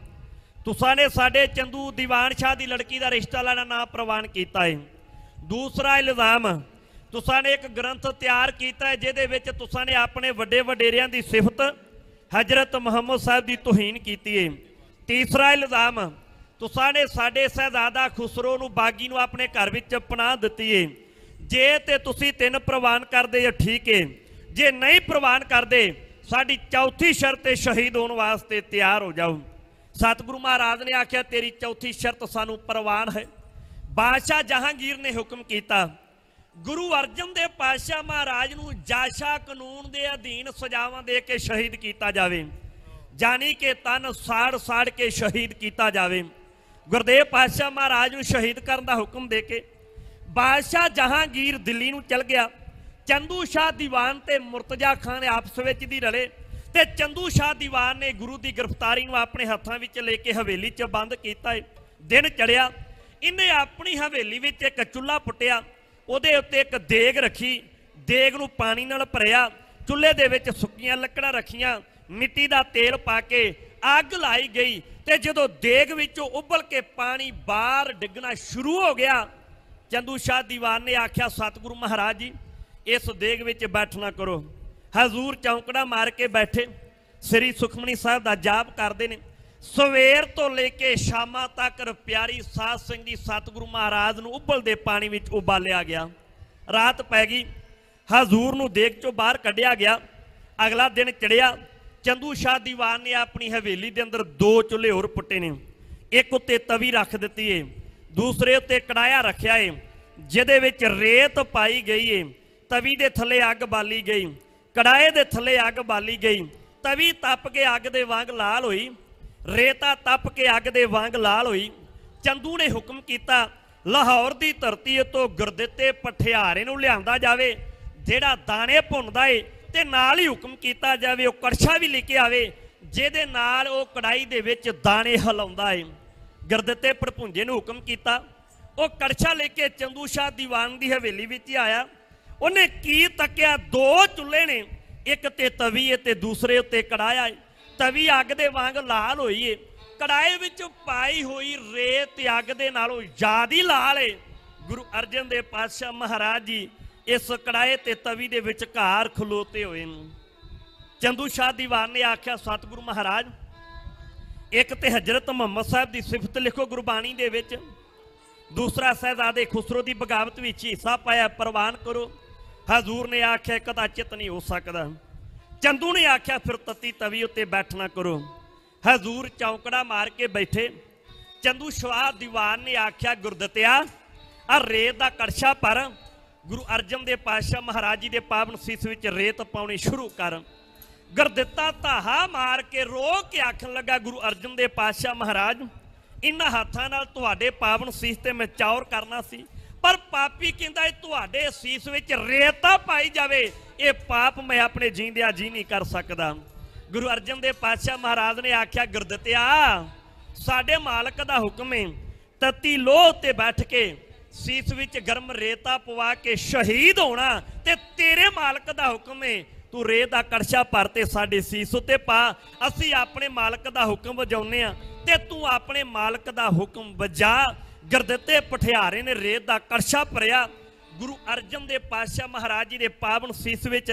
ਤੁਸਾਂ ਨੇ ਸਾਡੇ ਚੰਦੂ ਦੀਵਾਨ ਸ਼ਾਹ ਦੀ ਲੜਕੀ ਦਾ ਰਿਸ਼ਤਾ ਲੈਣਾ ਨਾ ਪ੍ਰਵਾਨ ਕੀਤਾ ਹੈ। ਦੂਸਰਾ ਇਲਜ਼ਾਮ ਤੁਸਾਂ ਨੇ ਇੱਕ ਗ੍ਰੰਥ ਤਿਆਰ ਕੀਤਾ ਹੈ ਜਿਹਦੇ ਵਿੱਚ ਤੁਸਾਂ ਨੇ ਆਪਣੇ ਵੱਡੇ ਵਡੇਰਿਆਂ ਦੀ ਸਿਫਤ ਹਜ਼ਰਤ ਮੁਹੰਮਦ ਸਾਹਿਬ ਦੀ ਤੋਹੀਨ ਕੀਤੀ ਹੈ। ਤੀਸਰਾ ਇਲਜ਼ਾਮ ਤੁਸਾਂ ਨੇ ਸਾਡੇ ਸ਼ਹਿਜ਼ਾਦਾ ਖੁਸਰੋ ਨੂੰ ਬਾਗੀ ਨੂੰ ਆਪਣੇ ਘਰ ਵਿੱਚ ਪਨਾਹ ਦਿੱਤੀ ਹੈ। ਜੇ ਤੇ ਤੁਸੀਂ 3 ਪ੍ਰਵਾਨ ਕਰਦੇ ਹੋ ਠੀਕ ਹੈ, ਜੇ ਨਹੀਂ ਪ੍ਰਵਾਨ ਕਰਦੇ ਸਾਡੀ ਚੌਥੀ ਸ਼ਰਤ ਹੈ ਸ਼ਹੀਦ ਹੋਣ ਵਾਸਤੇ ਤਿਆਰ ਹੋ ਜਾਓ। ਸਤਿਗੁਰੂ ਮਹਾਰਾਜ ਨੇ ਆਖਿਆ ਤੇਰੀ ਚੌਥੀ ਸ਼ਰਤ ਸਾਨੂੰ ਪ੍ਰਵਾਨ ਹੈ। ਬਾਦਸ਼ਾਹ ਜਹਾਂਗੀਰ ਨੇ ਹੁਕਮ ਕੀਤਾ ਗੁਰੂ ਅਰਜਨ ਦੇਵ ਪਾਤਸ਼ਾਹ ਮਹਾਰਾਜ ਨੂੰ ਜਾਸ਼ਾ ਕਾਨੂੰਨ ਦੇ ਅਧੀਨ ਸਜ਼ਾਵਾਂ ਦੇ ਕੇ ਸ਼ਹੀਦ ਕੀਤਾ ਜਾਵੇ, ਜਾਨੀ ਕਿ ਤਨ ਸਾੜ ਕੇ ਸ਼ਹੀਦ ਕੀਤਾ ਜਾਵੇ। ਗੁਰਦੇਵ ਪਾਤਸ਼ਾਹ ਮਹਾਰਾਜ ਨੂੰ ਸ਼ਹੀਦ ਕਰਨ ਦਾ ਹੁਕਮ ਦੇ ਕੇ ਬਾਦਸ਼ਾਹ ਜਹਾਂਗੀਰ ਦਿੱਲੀ ਨੂੰ ਚਲ ਗਿਆ। ਚੰਦੂ ਸ਼ਾਹ ਦੀਵਾਨ ਤੇ ਮੁਰਤਜ਼ਾ ਖਾਨ ਆਪਸ ਵਿੱਚ ਦੀ ਰਲੇ ਤੇ ਚੰਦੂ ਸ਼ਾਹ ਦੀਵਾਨ ਨੇ ਗੁਰੂ ਦੀ ਗ੍ਰਿਫਤਾਰੀ ਨੂੰ ਆਪਣੇ ਹੱਥਾਂ ਵਿੱਚ ਲੈ ਕੇ ਹਵੇਲੀ 'ਚ ਬੰਦ ਕੀਤਾ ਹੈ। ਦਿਨ ਚੜਿਆ, ਇਹਨੇ ਆਪਣੀ ਹਵੇਲੀ ਵਿੱਚ ਇੱਕ ਚੁੱਲ੍ਹਾ ਪੁੱਟਿਆ, ਉਹਦੇ ਉੱਤੇ ਇੱਕ ਦੇਗ ਰੱਖੀ, ਦੇਗ ਨੂੰ ਪਾਣੀ ਨਾਲ ਭਰਿਆ, ਚੁੱਲ੍ਹੇ ਦੇ ਵਿੱਚ ਸੁੱਕੀਆਂ ਲੱਕੜਾਂ ਰੱਖੀਆਂ, ਮਿੱਟੀ ਦਾ ਤੇਲ ਪਾ ਕੇ ਅੱਗ ਲਾਈ ਗਈ ਤੇ ਜਦੋਂ ਦੇਗ ਵਿੱਚੋਂ ਉਬਲ ਕੇ ਪਾਣੀ ਬਾਹਰ ਡਿੱਗਣਾ ਸ਼ੁਰੂ ਹੋ ਗਿਆ ਚੰਦੂ ਸ਼ਾਹ ਦੀਵਾਨ ਨੇ ਆਖਿਆ ਸਤਿਗੁਰੂ ਮਹਾਰਾਜ ਜੀ ਇਸ ਦੇਗ ਵਿੱਚ ਬੈਠਣਾ ਕਰੋ। ਹਜ਼ੂਰ ਚੌਂਕੜਾ ਮਾਰ ਕੇ ਬੈਠੇ, ਸ੍ਰੀ ਸੁਖਮਨੀ ਸਾਹਿਬ ਦਾ ਜਾਪ ਕਰਦੇ ਨੇ। ਸਵੇਰ ਤੋਂ ਲੈ ਕੇ ਸ਼ਾਮਾਂ ਤੱਕ ਪਿਆਰੀ ਸਾਧ ਸਿੰਘ ਜੀ ਸਤਿਗੁਰੂ ਮਹਾਰਾਜ ਨੂੰ ਉਬਲਦੇ ਪਾਣੀ ਵਿੱਚ ਉਬਾਲਿਆ ਗਿਆ। ਰਾਤ ਪੈ ਗਈ, ਹਜ਼ੂਰ ਨੂੰ ਦੇਗ ਚੋਂ ਬਾਹਰ ਕੱਢਿਆ ਗਿਆ। ਅਗਲਾ ਦਿਨ ਚੜਿਆ, ਚੰਦੂ ਸ਼ਾਹ ਦੀਵਾਨ ਨੇ ਆਪਣੀ ਹਵੇਲੀ ਦੇ ਅੰਦਰ 2 ਚੁੱਲ੍ਹੇ ਹੋਰ ਪੁੱਟੇ ਨੇ। ਇੱਕ ਉੱਤੇ ਤਵੀ ਰੱਖ ਦਿੱਤੀ ਏ, ਦੂਸਰੇ ਉੱਤੇ ਕੜਾਇਆ ਰੱਖਿਆ ਏ ਜਿਹਦੇ ਵਿੱਚ ਰੇਤ ਪਾਈ ਗਈ ਏ। ਤਵੀ ਦੇ ਥੱਲੇ ਅੱਗ ਬਾਲੀ ਗਈ, ਕੜਾਏ ਦੇ ਥੱਲੇ ਅੱਗ ਬਾਲੀ ਗਈ। ਤਵੀ ਤਪ ਕੇ ਅੱਗ ਦੇ ਵਾਂਗ ਲਾਲ ਹੋਈ, ਰੇਤਾ ਤਪ ਕੇ ਅੱਗ ਦੇ ਵਾਂਗ ਲਾਲ ਹੋਈ। ਚੰਦੂ ਨੇ ਹੁਕਮ ਕੀਤਾ ਲਾਹੌਰ ਦੀ ਧਰਤੀ ਉੱਤੋਂ ਗੁਰਦਿੱਤੇ ਪਠਿਆਰੇ ਨੂੰ ਲਿਆਂਦਾ ਜਾਵੇ ਜਿਹੜਾ ਦਾਣੇ ਭੁੰਨਦਾ ਏ ਤੇ ਨਾਲ ਹੀ ਹੁਕਮ ਕੀਤਾ ਜਾਵੇ ਉਹ ਕੜਛਾ ਵੀ ਲੈ ਕੇ ਆਵੇ ਜਿਹਦੇ ਨਾਲ ਉਹ ਕੜਾਈ ਦੇ ਵਿੱਚ ਦਾਣੇ ਹਿਲਾਉਂਦਾ ਏ। ਗੁਰਦਿੱਤੇ ਭੜਪੁੰਜੇ ਨੂੰ ਹੁਕਮ ਕੀਤਾ, ਉਹ ਕੜਛਾ ਲੈ ਕੇ ਚੰਦੂ ਸ਼ਾਹ ਦੀਵਾਨ ਦੀ ਹਵੇਲੀ ਵਿੱਚ ਆਇਆ। ਉਹਨੇ ਕੀ ਤੱਕਿਆ, 2 ਚੁੱਲ੍ਹੇ ਨੇ, ਇੱਕ ਤੇ ਤਵੀ ਏ ਤੇ ਦੂਸਰੇ ਉੱਤੇ ਕੜਾਇਆ ਏ। ਤਵੀ ਅੱਗ ਦੇ ਵਾਂਗ ਲਾਲ ਹੋਈ ਏ, ਕੜਾਏ ਵਿੱਚ ਪਾਈ ਹੋਈ ਰੇਤ ਤੇ ਅੱਗ ਦੇ ਨਾਲੋਂ ਜ਼ਿਆਦਾ ਹੀ ਲਾਲ ਏ। ਗੁਰੂ ਅਰਜਨ ਦੇਵ ਪਾਤਸ਼ਾਹ ਮਹਾਰਾਜ ਜੀ ਇਸ ਕੜਾਏ ਤੇ ਤਵੀ ਦੇ ਵਿਚਕਾਰ ਖਲੋਤੇ ਹੋਏ ਨੇ। ਚੰਦੂ ਸ਼ਾਹ ਦੀਵਾਨ ਨੇ ਆਖਿਆ ਸਤਿਗੁਰੂ ਮਹਾਰਾਜ ਇੱਕ ਤੇ ਹਜ਼ਰਤ ਮੁਹੰਮਦ ਸਾਹਿਬ ਦੀ ਸਿਫਤ ਲਿਖੋ ਗੁਰਬਾਣੀ ਦੇ ਵਿੱਚ, ਦੂਸਰਾ ਸ਼ਹਿਜ਼ਾਦੇ ਖੁਸਰੋ ਦੀ ਬਗਾਵਤ ਵਿੱਚ ਹਿੱਸਾ ਪਾਇਆ, ਪ੍ਰਵਾਨ ਕਰੋ। ਹਜ਼ੂਰ ਨੇ ਆਖਿਆ ਕਦਾਚਿਤ ਨਹੀਂ ਹੋ ਸਕਦਾ। ਚੰਦੂ ਨੇ ਆਖਿਆ ਫਿਰ ਤਤੀ ਤਵੀ ਉੱਤੇ ਬੈਠਣਾ ਕਰੋ। ਹਜ਼ੂਰ ਚੌਂਕੜਾ ਮਾਰ ਕੇ ਬੈਠੇ। ਚੰਦੂ ਸ਼ਾਹ ਦੀਵਾਨ ਨੇ ਆਖਿਆ ਗੁਰਦਿੱਤਿਆ ਆ ਰੇਤ ਦਾ ਕੜਛਾ ਪਰ ਗੁਰੂ ਅਰਜਨ ਦੇਵ ਪਾਤਸ਼ਾਹ ਮਹਾਰਾਜ ਜੀ ਦੇ ਪਾਵਨ ਸੀਸ ਵਿੱਚ ਰੇਤ ਪਾਉਣੀ ਸ਼ੁਰੂ ਕਰ। ਗੁਰਦਿੱਤਾ ਧਾਹਾ ਮਾਰ ਕੇ ਰੋ ਕੇ ਆਖਣ ਲੱਗਾ, ਗੁਰੂ ਅਰਜਨ ਦੇਵ ਪਾਤਸ਼ਾਹ ਮਹਾਰਾਜ, ਇਹਨਾਂ ਹੱਥਾਂ ਨਾਲ ਤੁਹਾਡੇ ਪਾਵਨ ਸੀਸ ਤੇ ਮੈਂ ਚੌਰ ਕਰਨਾ ਸੀ, ਪਰ ਪਾਪੀ ਕਹਿੰਦਾ ਇਹ ਤੁਹਾਡੇ ਸੀਸ ਵਿੱਚ ਰੇਤਾ ਪਾਈ ਜਾਵੇ, ਇਹ ਪਾਪ ਮੈਂ ਆਪਣੇ ਜੀਂਦਿਆਂ ਜੀ ਨਹੀਂ ਕਰ ਸਕਦਾ। ਗੁਰੂ ਅਰਜਨ ਦੇਵ ਪਾਤਸ਼ਾਹ ਮਹਾਰਾਜ ਨੇ ਆਖਿਆ, ਗੁਰਦਿੱਤਿਆ ਸਾਡੇ ਮਾਲਕ ਦਾ ਹੁਕਮ ਹੈ, ਤਤੀ ਲੋਹ ਤੇ ਬੈਠ ਕੇ ਸੀਸ ਵਿੱਚ ਗਰਮ ਰੇਤਾ ਪਵਾ ਕੇ ਸ਼ਹੀਦ ਹੋਣਾ, ਤੇ ਤੇਰੇ ਮਾਲਕ ਦਾ ਹੁਕਮ ਹੈ ਤੂੰ ਰੇਤ ਦਾ ਕੜਛਾ ਭਰ ਤੇ ਸਾਡੇ ਸੀਸ ਉੱਤੇ ਪਾ। ਅਸੀਂ ਆਪਣੇ ਮਾਲਕ ਦਾ ਹੁਕਮ ਵਜਾਉਂਦੇ ਆ ਤੇ ਤੂੰ ਆਪਣੇ ਮਾਲਕ ਦਾ ਹੁਕਮ ਵਜਾ। ਗੁਰਦਿੱਤੇ ਪਠਿਆਰੇ ਨੇ ਰੇਤ ਦਾ ਕੜਛਾ ਭਰਿਆ। ਗੁਰੂ ਅਰਜਨ ਦੇਵ ਪਾਤਸ਼ਾਹ ਮਹਾਰਾਜ ਜੀ ਦੇ ਪਾਵਨ ਸੀਸ ਵਿੱਚ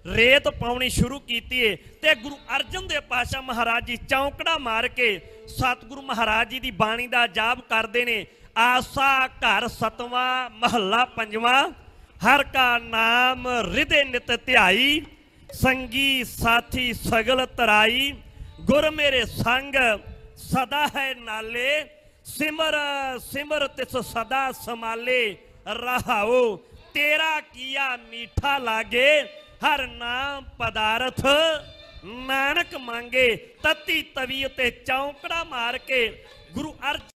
ਰੇਤ ਪਾਉਣੀ ਸ਼ੁਰੂ ਕੀਤੀ ਹੈ ਤੇ ਗੁਰੂ ਅਰਜਨ ਦੇਵ ਪਾਤਸ਼ਾਹ ਮਹਾਰਾਜ ਜੀ ਚੌਂਕੜਾ ਮਾਰ ਕੇ ਸਤਿਗੁਰੂ ਮਹਾਰਾਜ ਜੀ ਦੀ ਬਾਣੀ ਦਾ ਜਾਪ ਕਰਦੇ ਨੇ। ਆਸਾ ਘਰ ਸਤਵਾਂ ਮਹੱਲਾ ਪੰਜਵਾਂ, ਹਰ ਕਾ ਨਾਮ ਹਿਰਦੇ ਨਿਤ ਧਿਆਈ, ਸੰਗੀ ਸਾਥੀ ਸਗਲ ਤਰਾਈ, ਗੁਰ ਮੇਰੇ ਸੰਗ ਸਦਾ ਹੈ ਨਾਲੇ, ਸਿਮਰ ਸਿਮਰ ਤਿਸ ਸਦਾ ਸੰਭਾਲੇ, ਰਹਾਓ ਤੇਰਾ ਕੀਆ ਮੀਠਾ ਲਾਗੇ, ਹਰ ਨਾਮ ਪਦਾਰਥ ਨਾਨਕ ਮੰਗੇ। ਤਤੀ ਤਵੀ ਉਤੇ ਚੌਂਕੜਾ ਮਾਰ ਕੇ ਗੁਰੂ ਅਰਜਨ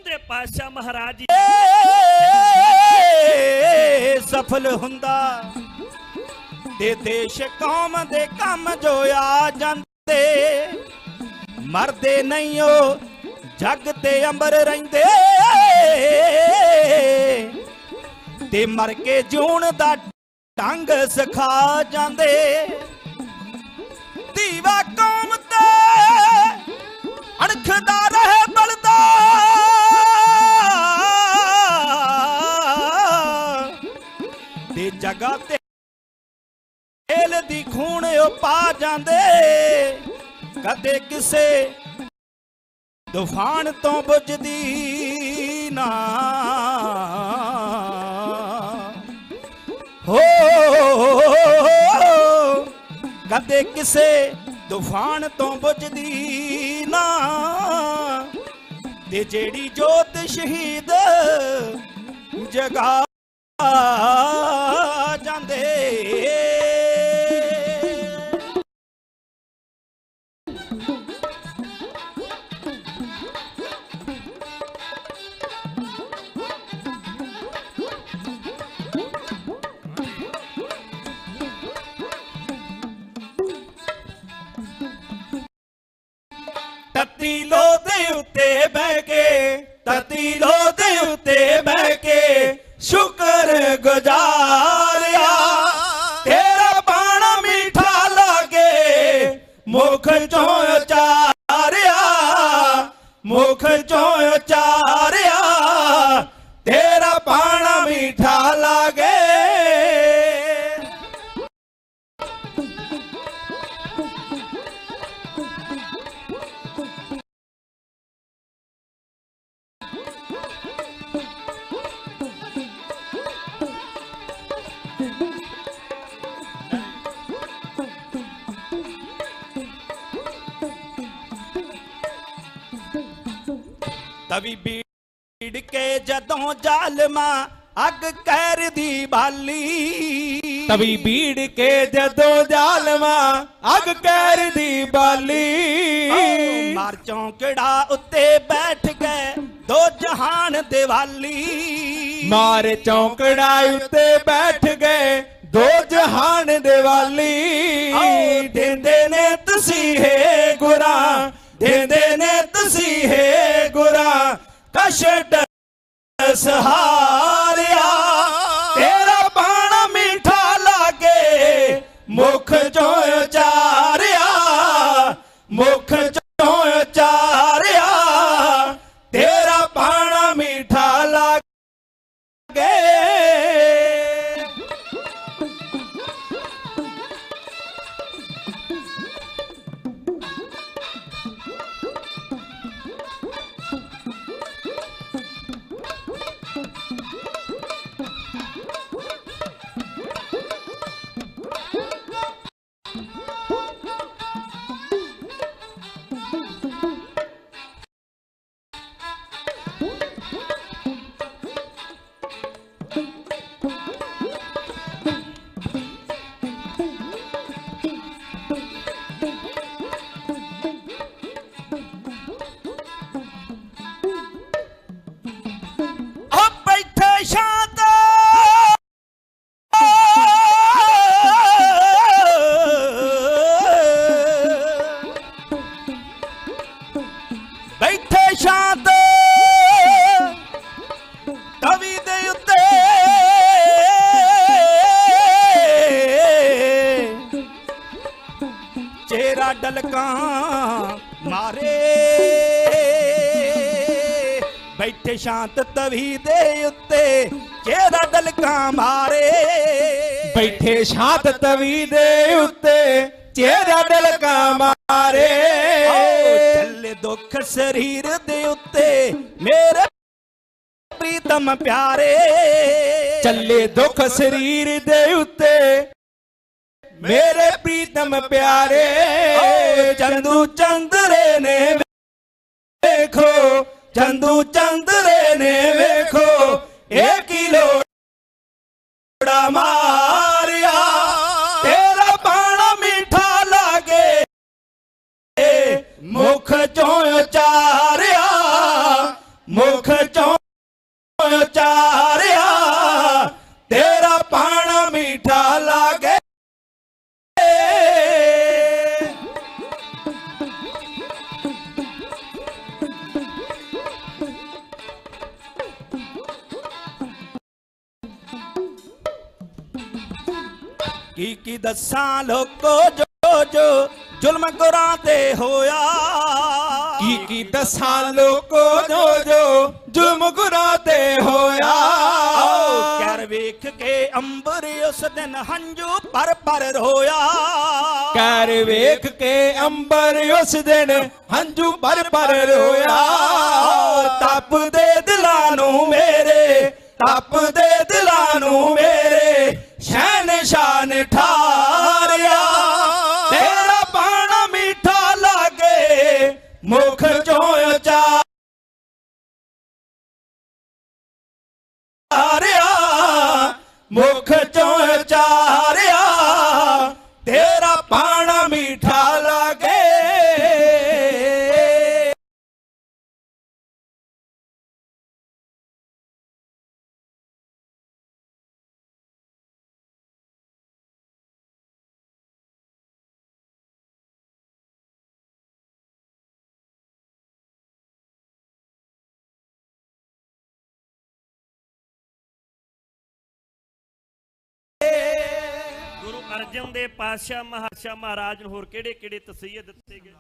ਦੇ ਪਾਤਸ਼ਾਹ ਮਹਾਰਾਜ ਜੀ ਸਫਲ ਹੁੰਦਾ ਤੇ ਦੇਸ਼ ਕੌਮ ਦੇ ਕੰਮ ਜੋ ਆ ਜਾਂਦੇ, ਮਰਦੇ ਨਹੀਂ ਉਹ ਜੱਗ ਤੇ ਅੰਬਰ ਰਹਿੰਦੇ, ਤੇ ਮਰ ਕੇ ਜੂਣ ਦਾ ਢੰਗ ਸਿਖਾ ਜਾਂਦੇ। ਦੀਵਾ ਕੌਮ ਤੇ ਅਣਖਦਾ ਰਹੇ ਬਲਦਾ, ਤੇ ਜਗ੍ਹਾ ਤੇ ਤੇਲ ਦੀ ਖੂਨ ਉਹ ਪਾ ਜਾਂਦੇ, ਕਦੇ ਕਿਸੇ ਤੂਫਾਨ ਤੋਂ ਬੁਝਦੀ ਨਾ ਹੋ, ਕਦੇ ਕਿਸੇ ਤੂਫਾਨ ਤੋਂ ਬੁਝਦੀ ਨਾ, ਤੇ ਜਿਹੜੀ ਜੋਤ ਸ਼ਹੀਦ ਜਗਾ ਜਾਂਦੇ। ਤਤੀ ਲੋਹ ਦੇ ਉੱਤੇ ਬਹਿ ਕੇ, ਤਤੀ ਲੋਹ ਦੇ ਉੱਤੇ ਬਹਿ ਕੇ ਸ਼ੁਕਰ ਗੁਜ਼ਾਰਿਆ, ਤੇਰਾ ਬਾਣਾ ਮੀਠਾ ਲਾਗੇ, ਮੁਖ ਚੋਂ ਉਚਾਰਿਆ, ਮੁਖ ਚੋਂ ਉਚਾਰਿਆ, ਤੇਰਾ ਬਾਣਾ ਮੀਠਾ ਲਾਗੇ। ਤਵੀ ਬੀੜ ਕੇ ਜਦੋਂ ਜ਼ਾਲਮਾਂ ਅੱਗ ਕਹਿਰ ਦੀ ਬਾਲੀ, ਤਵੀ ਬੀੜ ਕੇ ਜਦੋਂ ਜ਼ਾਲਮਾਂ ਅੱਗ ਕਹਿਰ ਦੀ ਬਾਲੀ, ਮਾਰ ਚੌਂਕੜਾ ਉੱਤੇ ਬੈਠ ਗਏ ਦੋ ਜਹਾਨ ਦੇ ਵਾਲੀ, ਮਾਰ ਚੌਂਕੜਾ ਉੱਤੇ ਬੈਠ ਗਏ ਦੋ ਜਹਾਨ ਦੇ ਵਾਲੀ, ਦਿੰਦੇ ਨੇ ਤਸੀਹੇ ਗੁਰਾਂ, ਦਿੰਦੇ ਨੇ ਤਸੀਹੇ ਗੁਰਾਂ, ਕਸ਼ਟ ਸਹਾਰਿਆ, ਤੇਰਾ ਬਾਣਾ ਮੀਠਾ ਲਾਗੇ, ਮੁਖ ਚੋਂ ਉਚਾਰਿਆ, ਮੁਖ ਚੋਂ बैठे शांत तवी दे उत्ते चेहरा डलका मारे बैठे शांत तवी दे उत्ते चेहरा डलका मारे चले दुख शरीर दे उत्ते मेरे प्रीतम प्यारे चले दुख शरीर दे उत्ते मेरे प्रीतम प्यारे चंदू चंद्रे ने देखो चंदू चंद्रे ने देखो एक ही लोड़ा मारिया तेरा पाना मीठा लागे मुख चों चारिया मुख चों चारिया तेरा पाना मीठा लागे की दसा लोको जो जो जुल्म गुरां ते होया की दसा लोको जो जो जुल्म गुरां ते होया कर वेख के अंबर उस दिन हंजू पर रोया कर वेख के अंबर उस दिन हंजू पर रोया तप दे दिलानू मेरे तप दे दिलानू मेरे शहनशाह ठारिया तेरा पाना मीठा लागे मुख चों चारिया मुख चों चारिया तेरा पाना मीठा लागे ਗੁਰੂ ਅਰਜਨ ਦੇਵ ਪਾਤਸ਼ਾਹ ਮਹਾਰਾਜ ਮਹਾਰਾਜ ਨੂੰ ਹੋਰ ਕਿਹੜੇ ਕਿਹੜੇ ਤਸੀਹੇ ਦਿੱਤੇ ਗਏ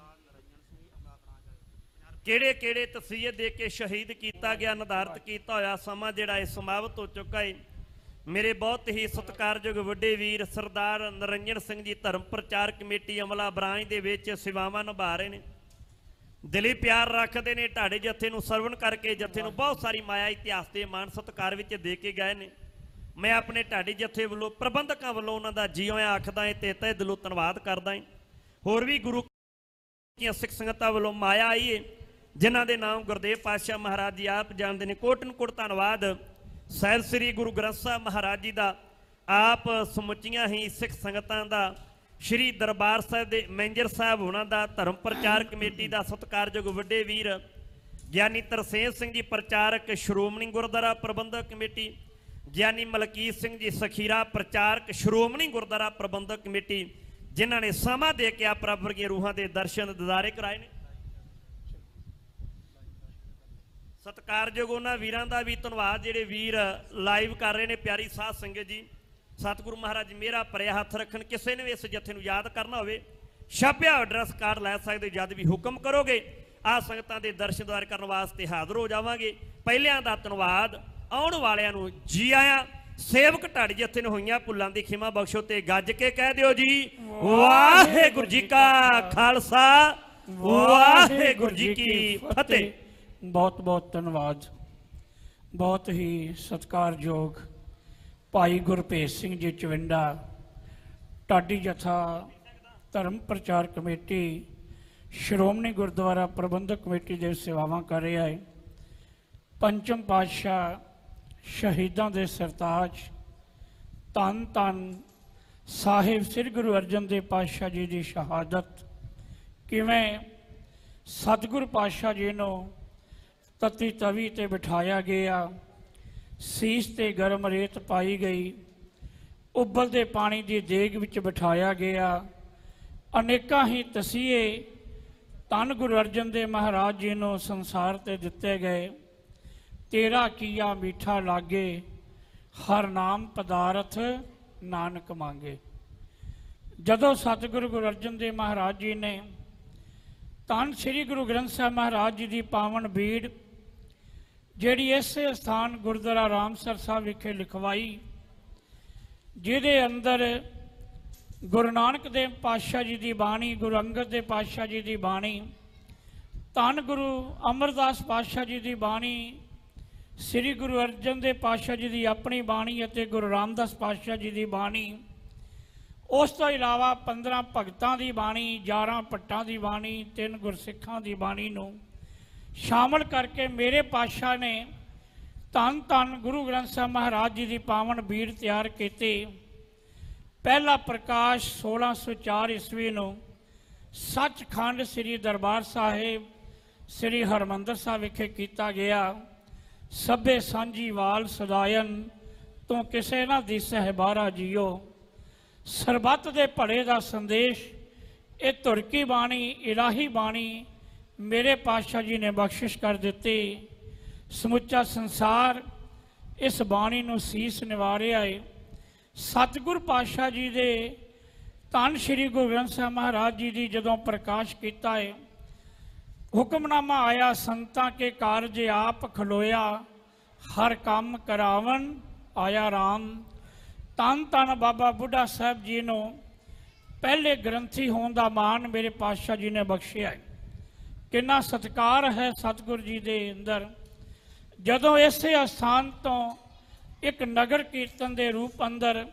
ਕਿਹੜੇ ਕਿਹੜੇ ਤਸੀਹੇ ਦੇ ਕੇ ਸ਼ਹੀਦ ਕੀਤਾ ਗਿਆ ਨਿਰਧਾਰਿਤ ਕੀਤਾ ਹੋਇਆ ਸਮਾਂ ਜਿਹੜਾ ਇਹ ਸਮਾਪਤ ਹੋ ਚੁੱਕਾ ਹੈ ਮੇਰੇ ਬਹੁਤ ਹੀ ਸਤਿਕਾਰਯੋਗ ਵੱਡੇ ਵੀਰ ਸਰਦਾਰ ਨਰਿੰਜਨ ਸਿੰਘ ਜੀ ਧਰਮ ਪ੍ਰਚਾਰ ਕਮੇਟੀ ਅਮਲਾ ਬ੍ਰਾਂਚ ਦੇ ਵਿੱਚ ਸੇਵਾਵਾਂ ਨਿਭਾ ਰਹੇ ਨੇ ਦਿਲੀ ਪਿਆਰ ਰੱਖਦੇ ਨੇ ਢਾਡੇ ਜੱਥੇ ਨੂੰ ਸਰਵਣ ਕਰਕੇ ਜੱਥੇ ਨੂੰ ਬਹੁਤ ਸਾਰੀ ਮਾਇਆ ਇਤਿਹਾਸ ਦੇ ਮਾਣ ਸਤਿਕਾਰ ਵਿੱਚ ਦੇ ਕੇ ਗਏ ਨੇ मैं अपने ढाडी जत्थे वालों प्रबंधकों वालों उन्होंने जी आया आखदा है ते तहे दिलों धन्नवाद करदा है होर भी गुरु सिख संगतां वालों माया आई है जिन्हां दे नाम गुरदेव पातशाह महाराज जी आप जानते हैं कोटन कोट धन्नवाद साहिब श्री गुरु ग्रंथ साहब महाराज जी का आप समुचियां ही सिख संगतां दा श्री दरबार साहिब दे मैनेजर साहब होना दा धर्म प्रचार कमेटी का सत्कारयोग वड्डे वीर ज्ञानी तरसेम सिंह जी प्रचारक श्रोमणी गुरुद्वारा प्रबंधक कमेटी ਗਿਆਨੀ ਮਲਕੀਤ ਸਿੰਘ ਜੀ ਸਖੀਰਾ ਪ੍ਰਚਾਰਕ ਸ਼੍ਰੋਮਣੀ ਗੁਰਦੁਆਰਾ ਪ੍ਰਬੰਧਕ ਕਮੇਟੀ ਜਿਨ੍ਹਾਂ ਨੇ ਸਮਾਂ ਦੇ ਕੇ ਆਪ ਰੱਬ ਵਰਗੀਆਂ ਰੂਹਾਂ ਦੇ ਦਰਸ਼ਨ ਦਿਦਾਰੇ ਕਰਾਏ ਨੇ ਸਤਿਕਾਰਯੋਗ ਉਹਨਾਂ ਵੀਰਾਂ ਦਾ ਵੀ ਧੰਨਵਾਦ ਜਿਹੜੇ ਵੀਰ ਲਾਈਵ ਕਰ ਰਹੇ ਨੇ ਪਿਆਰੀ ਸਾਧ ਸੰਗਤ ਜੀ ਸਤਿਗੁਰੂ ਮਹਾਰਾਜ ਮੇਰਾ ਭਰਿਆ ਹੱਥ ਰੱਖਣ ਕਿਸੇ ਨੇ ਵੀ ਇਸ ਜਥੇ ਨੂੰ ਯਾਦ ਕਰਨਾ ਹੋਵੇ ਛਾਪਿਆ ਐਡਰੈਸ ਕਾਰਡ ਲੈ ਸਕਦੇ ਜਦ ਵੀ ਹੁਕਮ ਕਰੋਗੇ ਆ ਸੰਗਤਾਂ ਦੇ ਦਰਸ਼ਨ ਦਿਦਾਰੇ ਕਰਨ ਵਾਸਤੇ ਹਾਜ਼ਰ ਹੋ ਜਾਵਾਂਗੇ ਪਹਿਲਿਆਂ ਦਾ ਧੰਨਵਾਦ ਆਉਣ ਵਾਲਿਆਂ ਨੂੰ ਜੀ ਆਇਆਂ ਸੇਵਕ ਢਾਡੀ ਜੱਥੇ ਨੂੰ ਹੋਈਆਂ ਭੁੱਲਾਂ ਦੀ ਖਿਮਾ ਬਖਸ਼ੋ ਤੇ ਗੱਜ ਕੇ ਕਹਿ ਦਿਓ ਜੀ ਵਾਹਿਗੁਰੂ ਜੀ ਕਾ ਖਾਲਸਾ ਵਾਹਿਗੁਰੂ ਜੀ ਕੀ ਫਤਿਹ ਬਹੁਤ ਬਹੁਤ ਧੰਨਵਾਦ ਬਹੁਤ ਹੀ ਸਤਿਕਾਰਯੋਗ ਭਾਈ ਗੁਰਭੇਜ ਸਿੰਘ ਜੀ ਚਵਿੰਡਾ ਢਾਡੀ ਜੱਥਾ ਧਰਮ ਪ੍ਰਚਾਰ ਕਮੇਟੀ ਸ਼੍ਰੋਮਣੀ ਗੁਰਦੁਆਰਾ ਪ੍ਰਬੰਧਕ ਕਮੇਟੀ ਦੇ ਸੇਵਾਵਾਂ ਕਰ ਰਿਹਾ ਹੈ। ਪੰਚਮ ਪਾਤਸ਼ਾਹ ਸ਼ਹੀਦਾਂ ਦੇ ਸਰਤਾਜ ਧੰਨ ਧੰਨ ਸਾਹਿਬ ਸ੍ਰੀ ਗੁਰੂ ਅਰਜਨ ਦੇਵ ਪਾਤਸ਼ਾਹ ਜੀ ਦੀ ਸ਼ਹਾਦਤ ਕਿਵੇਂ ਸਤਿਗੁਰੂ ਪਾਤਸ਼ਾਹ ਜੀ ਨੂੰ ਤਤੀ ਤਵੀ ਤੇ ਬਿਠਾਇਆ ਗਿਆ, ਸੀਸ ਤੇ ਗਰਮ ਰੇਤ ਪਾਈ ਗਈ, ਉਬਲਦੇ ਪਾਣੀ ਦੀ ਦੇਗ ਵਿੱਚ ਬਿਠਾਇਆ ਗਿਆ। ਅਨੇਕਾਂ ਹੀ ਤਸੀਹੇ ਧੰਨ ਗੁਰੂ ਅਰਜਨ ਦੇਵ ਮਹਾਰਾਜ ਜੀ ਨੂੰ ਸੰਸਾਰ ਤੇ ਦਿੱਤੇ ਗਏ। ਤੇਰਾ ਕੀਆ ਮੀਠਾ ਲਾਗੇ, ਹਰ ਨਾਮ ਪਦਾਰਥ ਨਾਨਕ ਮੰਗੇ। ਜਦੋਂ ਸਤਿਗੁਰੂ ਗੁਰੂ ਅਰਜਨ ਦੇਵ ਮਹਾਰਾਜ ਜੀ ਨੇ ਧੰਨ ਸ੍ਰੀ ਗੁਰੂ ਗ੍ਰੰਥ ਸਾਹਿਬ ਮਹਾਰਾਜ ਜੀ ਦੀ ਪਾਵਨ ਬੀੜ ਜਿਹੜੀ ਇਸੇ ਸਥਾਨ ਗੁਰਦੁਆਰਾ ਰਾਮਸਰ ਸਾਹਿਬ ਵਿਖੇ ਲਿਖਵਾਈ, ਜਿਹਦੇ ਅੰਦਰ ਗੁਰੂ ਨਾਨਕ ਦੇਵ ਪਾਤਸ਼ਾਹ ਜੀ ਦੀ ਬਾਣੀ, ਗੁਰੂ ਅੰਗਦ ਦੇਵ ਪਾਤਸ਼ਾਹ ਜੀ ਦੀ ਬਾਣੀ, ਧੰਨ ਗੁਰੂ ਅਮਰਦਾਸ ਪਾਤਸ਼ਾਹ ਜੀ ਦੀ ਬਾਣੀ, ਸ੍ਰੀ ਗੁਰੂ ਅਰਜਨ ਦੇਵ ਪਾਤਸ਼ਾਹ ਜੀ ਦੀ ਆਪਣੀ ਬਾਣੀ ਅਤੇ ਗੁਰੂ ਰਾਮਦਾਸ ਪਾਤਸ਼ਾਹ ਜੀ ਦੀ ਬਾਣੀ, ਉਸ ਤੋਂ ਇਲਾਵਾ 15 ਭਗਤਾਂ ਦੀ ਬਾਣੀ, 11 ਭੱਟਾਂ ਦੀ ਬਾਣੀ, 3 ਗੁਰਸਿੱਖਾਂ ਦੀ ਬਾਣੀ ਨੂੰ ਸ਼ਾਮਲ ਕਰਕੇ ਮੇਰੇ ਪਾਤਸ਼ਾਹ ਨੇ ਧੰਨ ਧੰਨ ਗੁਰੂ ਗ੍ਰੰਥ ਸਾਹਿਬ ਮਹਾਰਾਜ ਜੀ ਦੀ ਪਾਵਨ ਬੀੜ ਤਿਆਰ ਕੀਤੀ। ਪਹਿਲਾ ਪ੍ਰਕਾਸ਼ 1604 ਈਸਵੀ ਨੂੰ ਸੱਚਖੰਡ ਸ੍ਰੀ ਦਰਬਾਰ ਸਾਹਿਬ ਸ੍ਰੀ ਹਰਿਮੰਦਰ ਸਾਹਿਬ ਵਿਖੇ ਕੀਤਾ ਗਿਆ। ਸਭੇ ਸਾਂਝੀ ਵਾਲ ਸਦਾਇਨ ਤੋਂ ਕਿਸੇ ਨਾ ਦਿਸਹਿ ਬਾਰਾ ਜੀਓ। ਸਰਬੱਤ ਦੇ ਭਲੇ ਦਾ ਸੰਦੇਸ਼ ਇਹ ਧੁਰਕੀ ਬਾਣੀ, ਇਲਾਹੀ ਬਾਣੀ ਮੇਰੇ ਪਾਤਸ਼ਾਹ ਜੀ ਨੇ ਬਖਸ਼ਿਸ਼ ਕਰ ਦਿੱਤੀ। ਸਮੁੱਚਾ ਸੰਸਾਰ ਇਸ ਬਾਣੀ ਨੂੰ ਸੀਸ ਨਿਵਾਰਿਆ ਹੈ। ਸਤਿਗੁਰੂ ਪਾਤਸ਼ਾਹ ਜੀ ਦੇ ਧੰਨ ਸ਼੍ਰੀ ਗੁਰੂ ਗ੍ਰੰਥ ਸਾਹਿਬ ਮਹਾਰਾਜ ਜੀ ਦੀ ਜਦੋਂ ਪ੍ਰਕਾਸ਼ ਕੀਤਾ ਹੈ, ਹੁਕਮਨਾਮਾ ਆਇਆ ਸੰਤਾਂ ਕੇ ਕਾਰਜ ਆਪ ਖਲੋਇਆ, ਹਰ ਕੰਮ ਕਰਾਵਨ ਆਇਆ ਰਾਮ। ਧੰਨ ਧੰਨ ਬਾਬਾ ਬੁੱਢਾ ਸਾਹਿਬ ਜੀ ਨੂੰ ਪਹਿਲੇ ਗ੍ਰੰਥੀ ਹੋਣ ਦਾ ਮਾਣ ਮੇਰੇ ਪਾਤਸ਼ਾਹ ਜੀ ਨੇ ਬਖਸ਼ਿਆ ਹੈ। ਕਿੰਨਾ ਸਤਿਕਾਰ ਹੈ ਸਤਿਗੁਰੂ ਜੀ ਦੇ ਅੰਦਰ। ਜਦੋਂ ਇਸੇ ਅਸਥਾਨ ਤੋਂ ਇੱਕ ਨਗਰ ਕੀਰਤਨ ਦੇ ਰੂਪ ਅੰਦਰ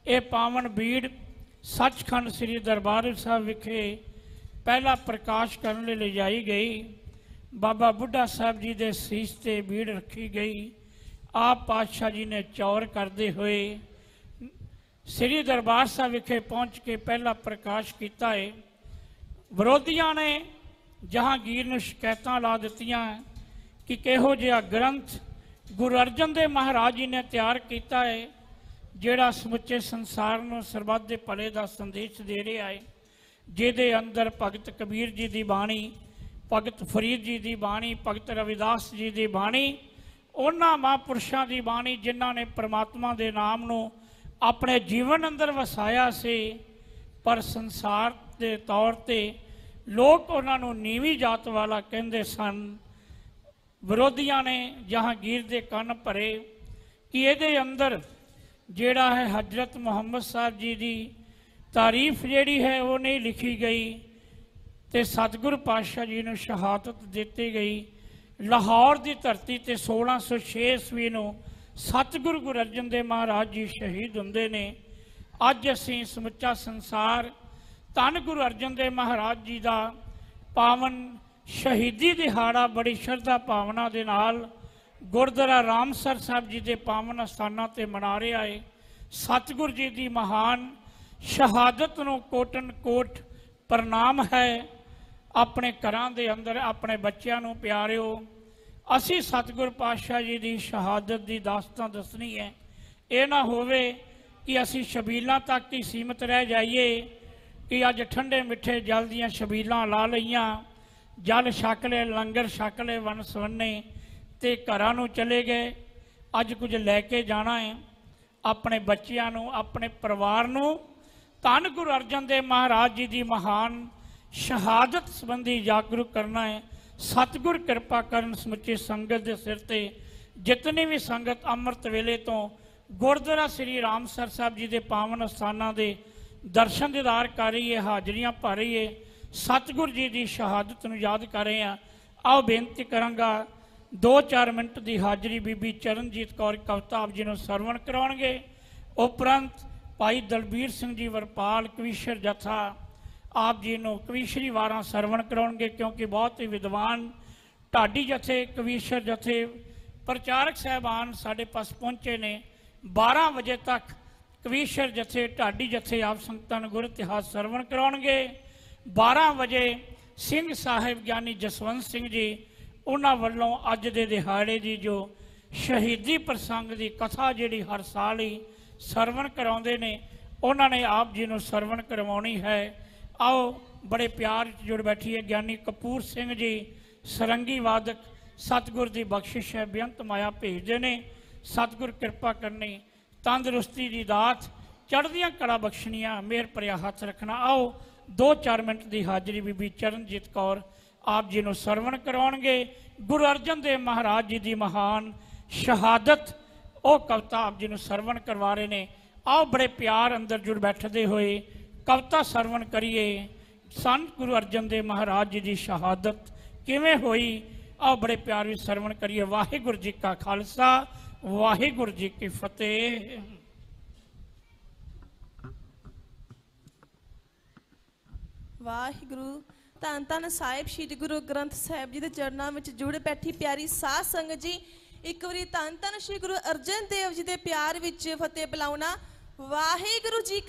ਇਹ ਪਾਵਨ ਬੀੜ ਸੱਚਖੰਡ ਸ੍ਰੀ ਦਰਬਾਰ ਸਾਹਿਬ ਵਿਖੇ ਪਹਿਲਾ ਪ੍ਰਕਾਸ਼ ਕਰਨ ਲਈ ਲਿਜਾਈ ਗਈ, ਬਾਬਾ ਬੁੱਢਾ ਸਾਹਿਬ ਜੀ ਦੇ ਸੀਸ ਤੇ ਬੀੜ ਰੱਖੀ ਗਈ। ਆਪ ਪਾਤਸ਼ਾਹ ਜੀ ਨੇ ਚੌਰ ਕਰਦੇ ਹੋਏ ਸ੍ਰੀ ਦਰਬਾਰ ਸਾਹਿਬ ਵਿਖੇ ਪਹੁੰਚ ਕੇ ਪਹਿਲਾ ਪ੍ਰਕਾਸ਼ ਕੀਤਾ ਹੈ। ਵਿਰੋਧੀਆਂ ਨੇ ਜਹਾਂਗੀਰ ਨੂੰ ਸ਼ਿਕਾਇਤਾਂ ਲਾ ਦਿੱਤੀਆਂ ਕਿ ਕਿਹੋ ਜਿਹਾ ਗ੍ਰੰਥ ਗੁਰੂ ਅਰਜਨ ਦੇਵ ਮਹਾਰਾਜ ਜੀ ਨੇ ਤਿਆਰ ਕੀਤਾ ਹੈ, ਜਿਹੜਾ ਸਮੁੱਚੇ ਸੰਸਾਰ ਨੂੰ ਸਰਬੱਤ ਦੇ ਭਲੇ ਦਾ ਸੰਦੇਸ਼ ਦੇ ਰਿਹਾ ਹੈ, ਜਿਹਦੇ ਅੰਦਰ ਭਗਤ ਕਬੀਰ ਜੀ ਦੀ ਬਾਣੀ, ਭਗਤ ਫਰੀਦ ਜੀ ਦੀ ਬਾਣੀ, ਭਗਤ ਰਵਿਦਾਸ ਜੀ ਦੀ ਬਾਣੀ, ਉਹਨਾਂ ਮਹਾਂਪੁਰਸ਼ਾਂ ਦੀ ਬਾਣੀ ਜਿਨ੍ਹਾਂ ਨੇ ਪ੍ਰਮਾਤਮਾ ਦੇ ਨਾਮ ਨੂੰ ਆਪਣੇ ਜੀਵਨ ਅੰਦਰ ਵਸਾਇਆ ਸੀ, ਪਰ ਸੰਸਾਰ ਦੇ ਤੌਰ ਤੇ ਲੋਕ ਉਹਨਾਂ ਨੂੰ ਨੀਵੀਂ ਜਾਤ ਵਾਲਾ ਕਹਿੰਦੇ ਸਨ। ਵਿਰੋਧੀਆਂ ਨੇ ਜਹਾਂਗੀਰ ਦੇ ਕੰਨ ਭਰੇ ਕਿ ਇਹਦੇ ਅੰਦਰ ਜਿਹੜਾ ਹੈ ਹਜ਼ਰਤ ਮੁਹੰਮਦ ਸਾਹਿਬ ਜੀ ਦੀ ਤਾਰੀਫ ਜਿਹੜੀ ਹੈ ਉਹ ਨਹੀਂ ਲਿਖੀ ਗਈ ਤੇ ਸਤਿਗੁਰੂ ਪਾਤਸ਼ਾਹ ਜੀ ਨੂੰ ਸ਼ਹਾਦਤ ਦਿੱਤੀ ਗਈ। ਲਾਹੌਰ ਦੀ ਧਰਤੀ ਤੇ 1606 ਈਸਵੀ ਨੂੰ ਸਤਿਗੁਰੂ ਗੁਰੂ ਅਰਜਨ ਦੇਵ ਮਹਾਰਾਜ ਜੀ ਸ਼ਹੀਦ ਹੁੰਦੇ ਨੇ। ਅੱਜ ਅਸੀਂ ਸਮੁੱਚਾ ਸੰਸਾਰ ਧੰਨ ਗੁਰੂ ਅਰਜਨ ਦੇਵ ਮਹਾਰਾਜ ਜੀ ਦਾ ਪਾਵਨ ਸ਼ਹੀਦੀ ਦਿਹਾੜਾ ਬੜੀ ਸ਼ਰਧਾ ਭਾਵਨਾ ਦੇ ਨਾਲ ਗੁਰਦੁਆਰਾ ਰਾਮਸਰ ਸਾਹਿਬ ਜੀ ਦੇ ਪਾਵਨ ਅਸਥਾਨਾਂ ਤੇ ਮਨਾ ਰਿਹਾ ਹੈ। ਸਤਿਗੁਰੂ ਜੀ ਦੀ ਮਹਾਨ ਸ਼ਹਾਦਤ ਨੂੰ ਕੋਟਨ ਕੋਟ ਪ੍ਰਣਾਮ ਹੈ। ਆਪਣੇ ਘਰਾਂ ਦੇ ਅੰਦਰ ਆਪਣੇ ਬੱਚਿਆਂ ਨੂੰ ਪਿਆਰਿਓ, ਅਸੀਂ ਸਤਿਗੁਰੂ ਪਾਤਸ਼ਾਹ ਜੀ ਦੀ ਸ਼ਹਾਦਤ ਦੀ ਦਾਸਤਾਨ ਦੱਸਣੀ ਹੈ। ਇਹ ਨਾ ਹੋਵੇ ਕਿ ਅਸੀਂ ਛਬੀਲਾਂ ਤੱਕ ਹੀ ਸੀਮਤ ਰਹਿ ਜਾਈਏ ਕਿ ਅੱਜ ਠੰਡੇ ਮਿੱਠੇ ਜਲ ਦੀਆਂ ਛਬੀਲਾਂ ਲਾ ਲਈਆਂ, ਜਲ ਛਕ ਲਏ, ਲੰਗਰ ਛਕ ਲਏ ਵੰਨ ਸਵੰਨੇ ਤੇ ਘਰਾਂ ਨੂੰ ਚਲੇ ਗਏ। ਅੱਜ ਕੁਝ ਲੈ ਕੇ ਜਾਣਾ ਹੈ ਆਪਣੇ ਬੱਚਿਆਂ ਨੂੰ, ਆਪਣੇ ਪਰਿਵਾਰ ਨੂੰ ਧੰਨ ਗੁਰੂ ਅਰਜਨ ਦੇਵ ਮਹਾਰਾਜ ਜੀ ਦੀ ਮਹਾਨ ਸ਼ਹਾਦਤ ਸੰਬੰਧੀ ਜਾਗਰੂਕ ਕਰਨਾ ਹੈ। ਸਤਿਗੁਰ ਕਿਰਪਾ ਕਰਨ ਸਮੁੱਚੀ ਸੰਗਤ ਦੇ ਸਿਰ ਤੇ। ਜਿਤਨੀ ਵੀ ਸੰਗਤ ਅੰਮ੍ਰਿਤ ਵੇਲੇ ਤੋਂ ਗੁਰਦੁਆਰਾ ਸ੍ਰੀ ਰਾਮਸਰ ਸਾਹਿਬ ਜੀ ਦੇ ਪਾਵਨ ਅਸਥਾਨਾਂ ਦੇ ਦਰਸ਼ਨ ਦੀਦਾਰ ਕਰ ਰਹੀ ਹੈ, ਹਾਜ਼ਰੀਆਂ ਭਰ ਰਹੀ ਹੈ, ਸਤਿਗੁਰ ਜੀ ਦੀ ਸ਼ਹਾਦਤ ਨੂੰ ਯਾਦ ਕਰ ਰਹੇ ਹਾਂ। ਆਓ ਬੇਨਤੀ ਕਰਾਂਗਾ 2-4 ਮਿੰਟ ਦੀ ਹਾਜ਼ਰੀ ਬੀਬੀ ਚਰਨਜੀਤ ਕੌਰ ਕਵਿਤਾ ਆਪ ਜੀ ਨੂੰ ਸਰਵਣ ਕਰਾਉਣਗੇ। ਉਪਰੰਤ ਭਾਈ ਦਲਬੀਰ ਸਿੰਘ ਜੀ ਵਰਪਾਲ ਕਵੀਸ਼ਰ ਜਥਾ ਆਪ ਜੀ ਨੂੰ ਕਵੀਸ਼ਰੀ ਵਾਰਾਂ ਸਰਵਣ ਕਰਾਉਣਗੇ, ਕਿਉਂਕਿ ਬਹੁਤ ਹੀ ਵਿਦਵਾਨ ਢਾਡੀ ਜਥੇ, ਕਵੀਸ਼ਰ ਜਥੇ, ਪ੍ਰਚਾਰਕ ਸਾਹਿਬਾਨ ਸਾਡੇ ਪਾਸ ਪਹੁੰਚੇ ਨੇ। 12 ਵਜੇ ਤੱਕ ਕਵੀਸ਼ਰ ਜਥੇ, ਢਾਡੀ ਜਥੇ ਆਪ ਸੰਗਤਾਂ ਨੂੰ ਗੁਰ ਇਤਿਹਾਸ ਸਰਵਣ ਕਰਾਉਣਗੇ। 12 ਵਜੇ ਸਿੰਘ ਸਾਹਿਬ ਗਿਆਨੀ ਜਸਵੰਤ ਸਿੰਘ ਜੀ ਉਹਨਾਂ ਵੱਲੋਂ ਅੱਜ ਦੇ ਦਿਹਾੜੇ ਦੀ ਜੋ ਸ਼ਹੀਦੀ ਪ੍ਰਸੰਗ ਦੀ ਕਥਾ ਜਿਹੜੀ ਹਰ ਸਾਲ ਹੀ ਸਰਵਣ ਕਰਾਉਂਦੇ ਨੇ, ਉਹਨਾਂ ਨੇ ਆਪ ਜੀ ਨੂੰ ਸਰਵਣ ਕਰਵਾਉਣੀ ਹੈ। ਆਓ ਬੜੇ ਪਿਆਰ ਜੁੜ ਬੈਠੀਏ। ਗਿਆਨੀ ਕਪੂਰ ਸਿੰਘ ਜੀ ਸਰੰਗੀ ਵਾਦਕ, ਸਤਿਗੁਰ ਦੀ ਬਖਸ਼ਿਸ਼ ਹੈ, ਬੇਅੰਤ ਮਾਇਆ ਭੇਜਦੇ ਨੇ। ਸਤਿਗੁਰ ਕਿਰਪਾ ਕਰਨੀ, ਤੰਦਰੁਸਤੀ ਦੀ ਦਾਤ, ਚੜ੍ਹਦੀਆਂ ਕਲਾ ਬਖਸ਼ਣੀਆਂ, ਮਿਹਰ ਭਰਿਆ ਹੱਥ ਰੱਖਣਾ। ਆਓ 2-4 ਮਿੰਟ ਦੀ ਹਾਜ਼ਰੀ ਬੀਬੀ ਚਰਨਜੀਤ ਕੌਰ ਆਪ ਜੀ ਨੂੰ ਸਰਵਣ ਕਰਾਉਣਗੇ। ਗੁਰੂ ਅਰਜਨ ਦੇਵ ਮਹਾਰਾਜ ਜੀ ਦੀ ਮਹਾਨ ਸ਼ਹਾਦਤ ਉਹ ਕਵਿਤਾ ਆਪ ਜੀ ਨੂੰ ਸਰਵਣ ਕਰਵਾ ਰਹੇ ਨੇ। ਆਓ ਬੜੇ ਪਿਆਰ ਅੰਦਰ ਜੁੜ ਬੈਠਦੇ ਹੋਏ ਕਵਿਤਾ ਸਰਵਣ ਕਰੀਏ। ਸੰਤ ਗੁਰੂ ਅਰਜਨ ਦੇਵ ਮਹਾਰਾਜ ਜੀ ਦੀ ਸ਼ਹਾਦਤ ਕਿਵੇਂ ਹੋਈ, ਆਓ ਬੜੇ ਪਿਆਰ ਵਿੱਚ ਸਰਵਣ ਕਰੀਏ। ਵਾਹਿਗੁਰੂ ਜੀ ਕਾ ਖਾਲਸਾ, ਵਾਹਿਗੁਰੂ ਜੀ ਕੀ ਫਤਿਹ। ਵਾਹਿਗੁਰੂ। ਧੰਨ ਧੰਨ ਸਾਹਿਬ ਸ੍ਰੀ ਗੁਰੂ ਗ੍ਰੰਥ ਸਾਹਿਬ ਜੀ ਦੇ ਚਰਨਾਂ ਵਿੱਚ ਜੁੜ ਬੈਠੀ ਪਿਆਰੀ ਸਾਧ ਸੰਗਤ ਜੀ, ਇੱਕ ਵਾਰੀ ਧੰਨ ਧੰਨ ਸ੍ਰੀ ਗੁਰੂ ਅਰਜਨ ਦੇਵ ਜੀ ਦੇ ਪਿਆਰ ਵਿੱਚ ਫਤਿਹ ਬੁਲਾਉਣਾ। ਵਾਹਿਗੁਰੂ ਜੀ।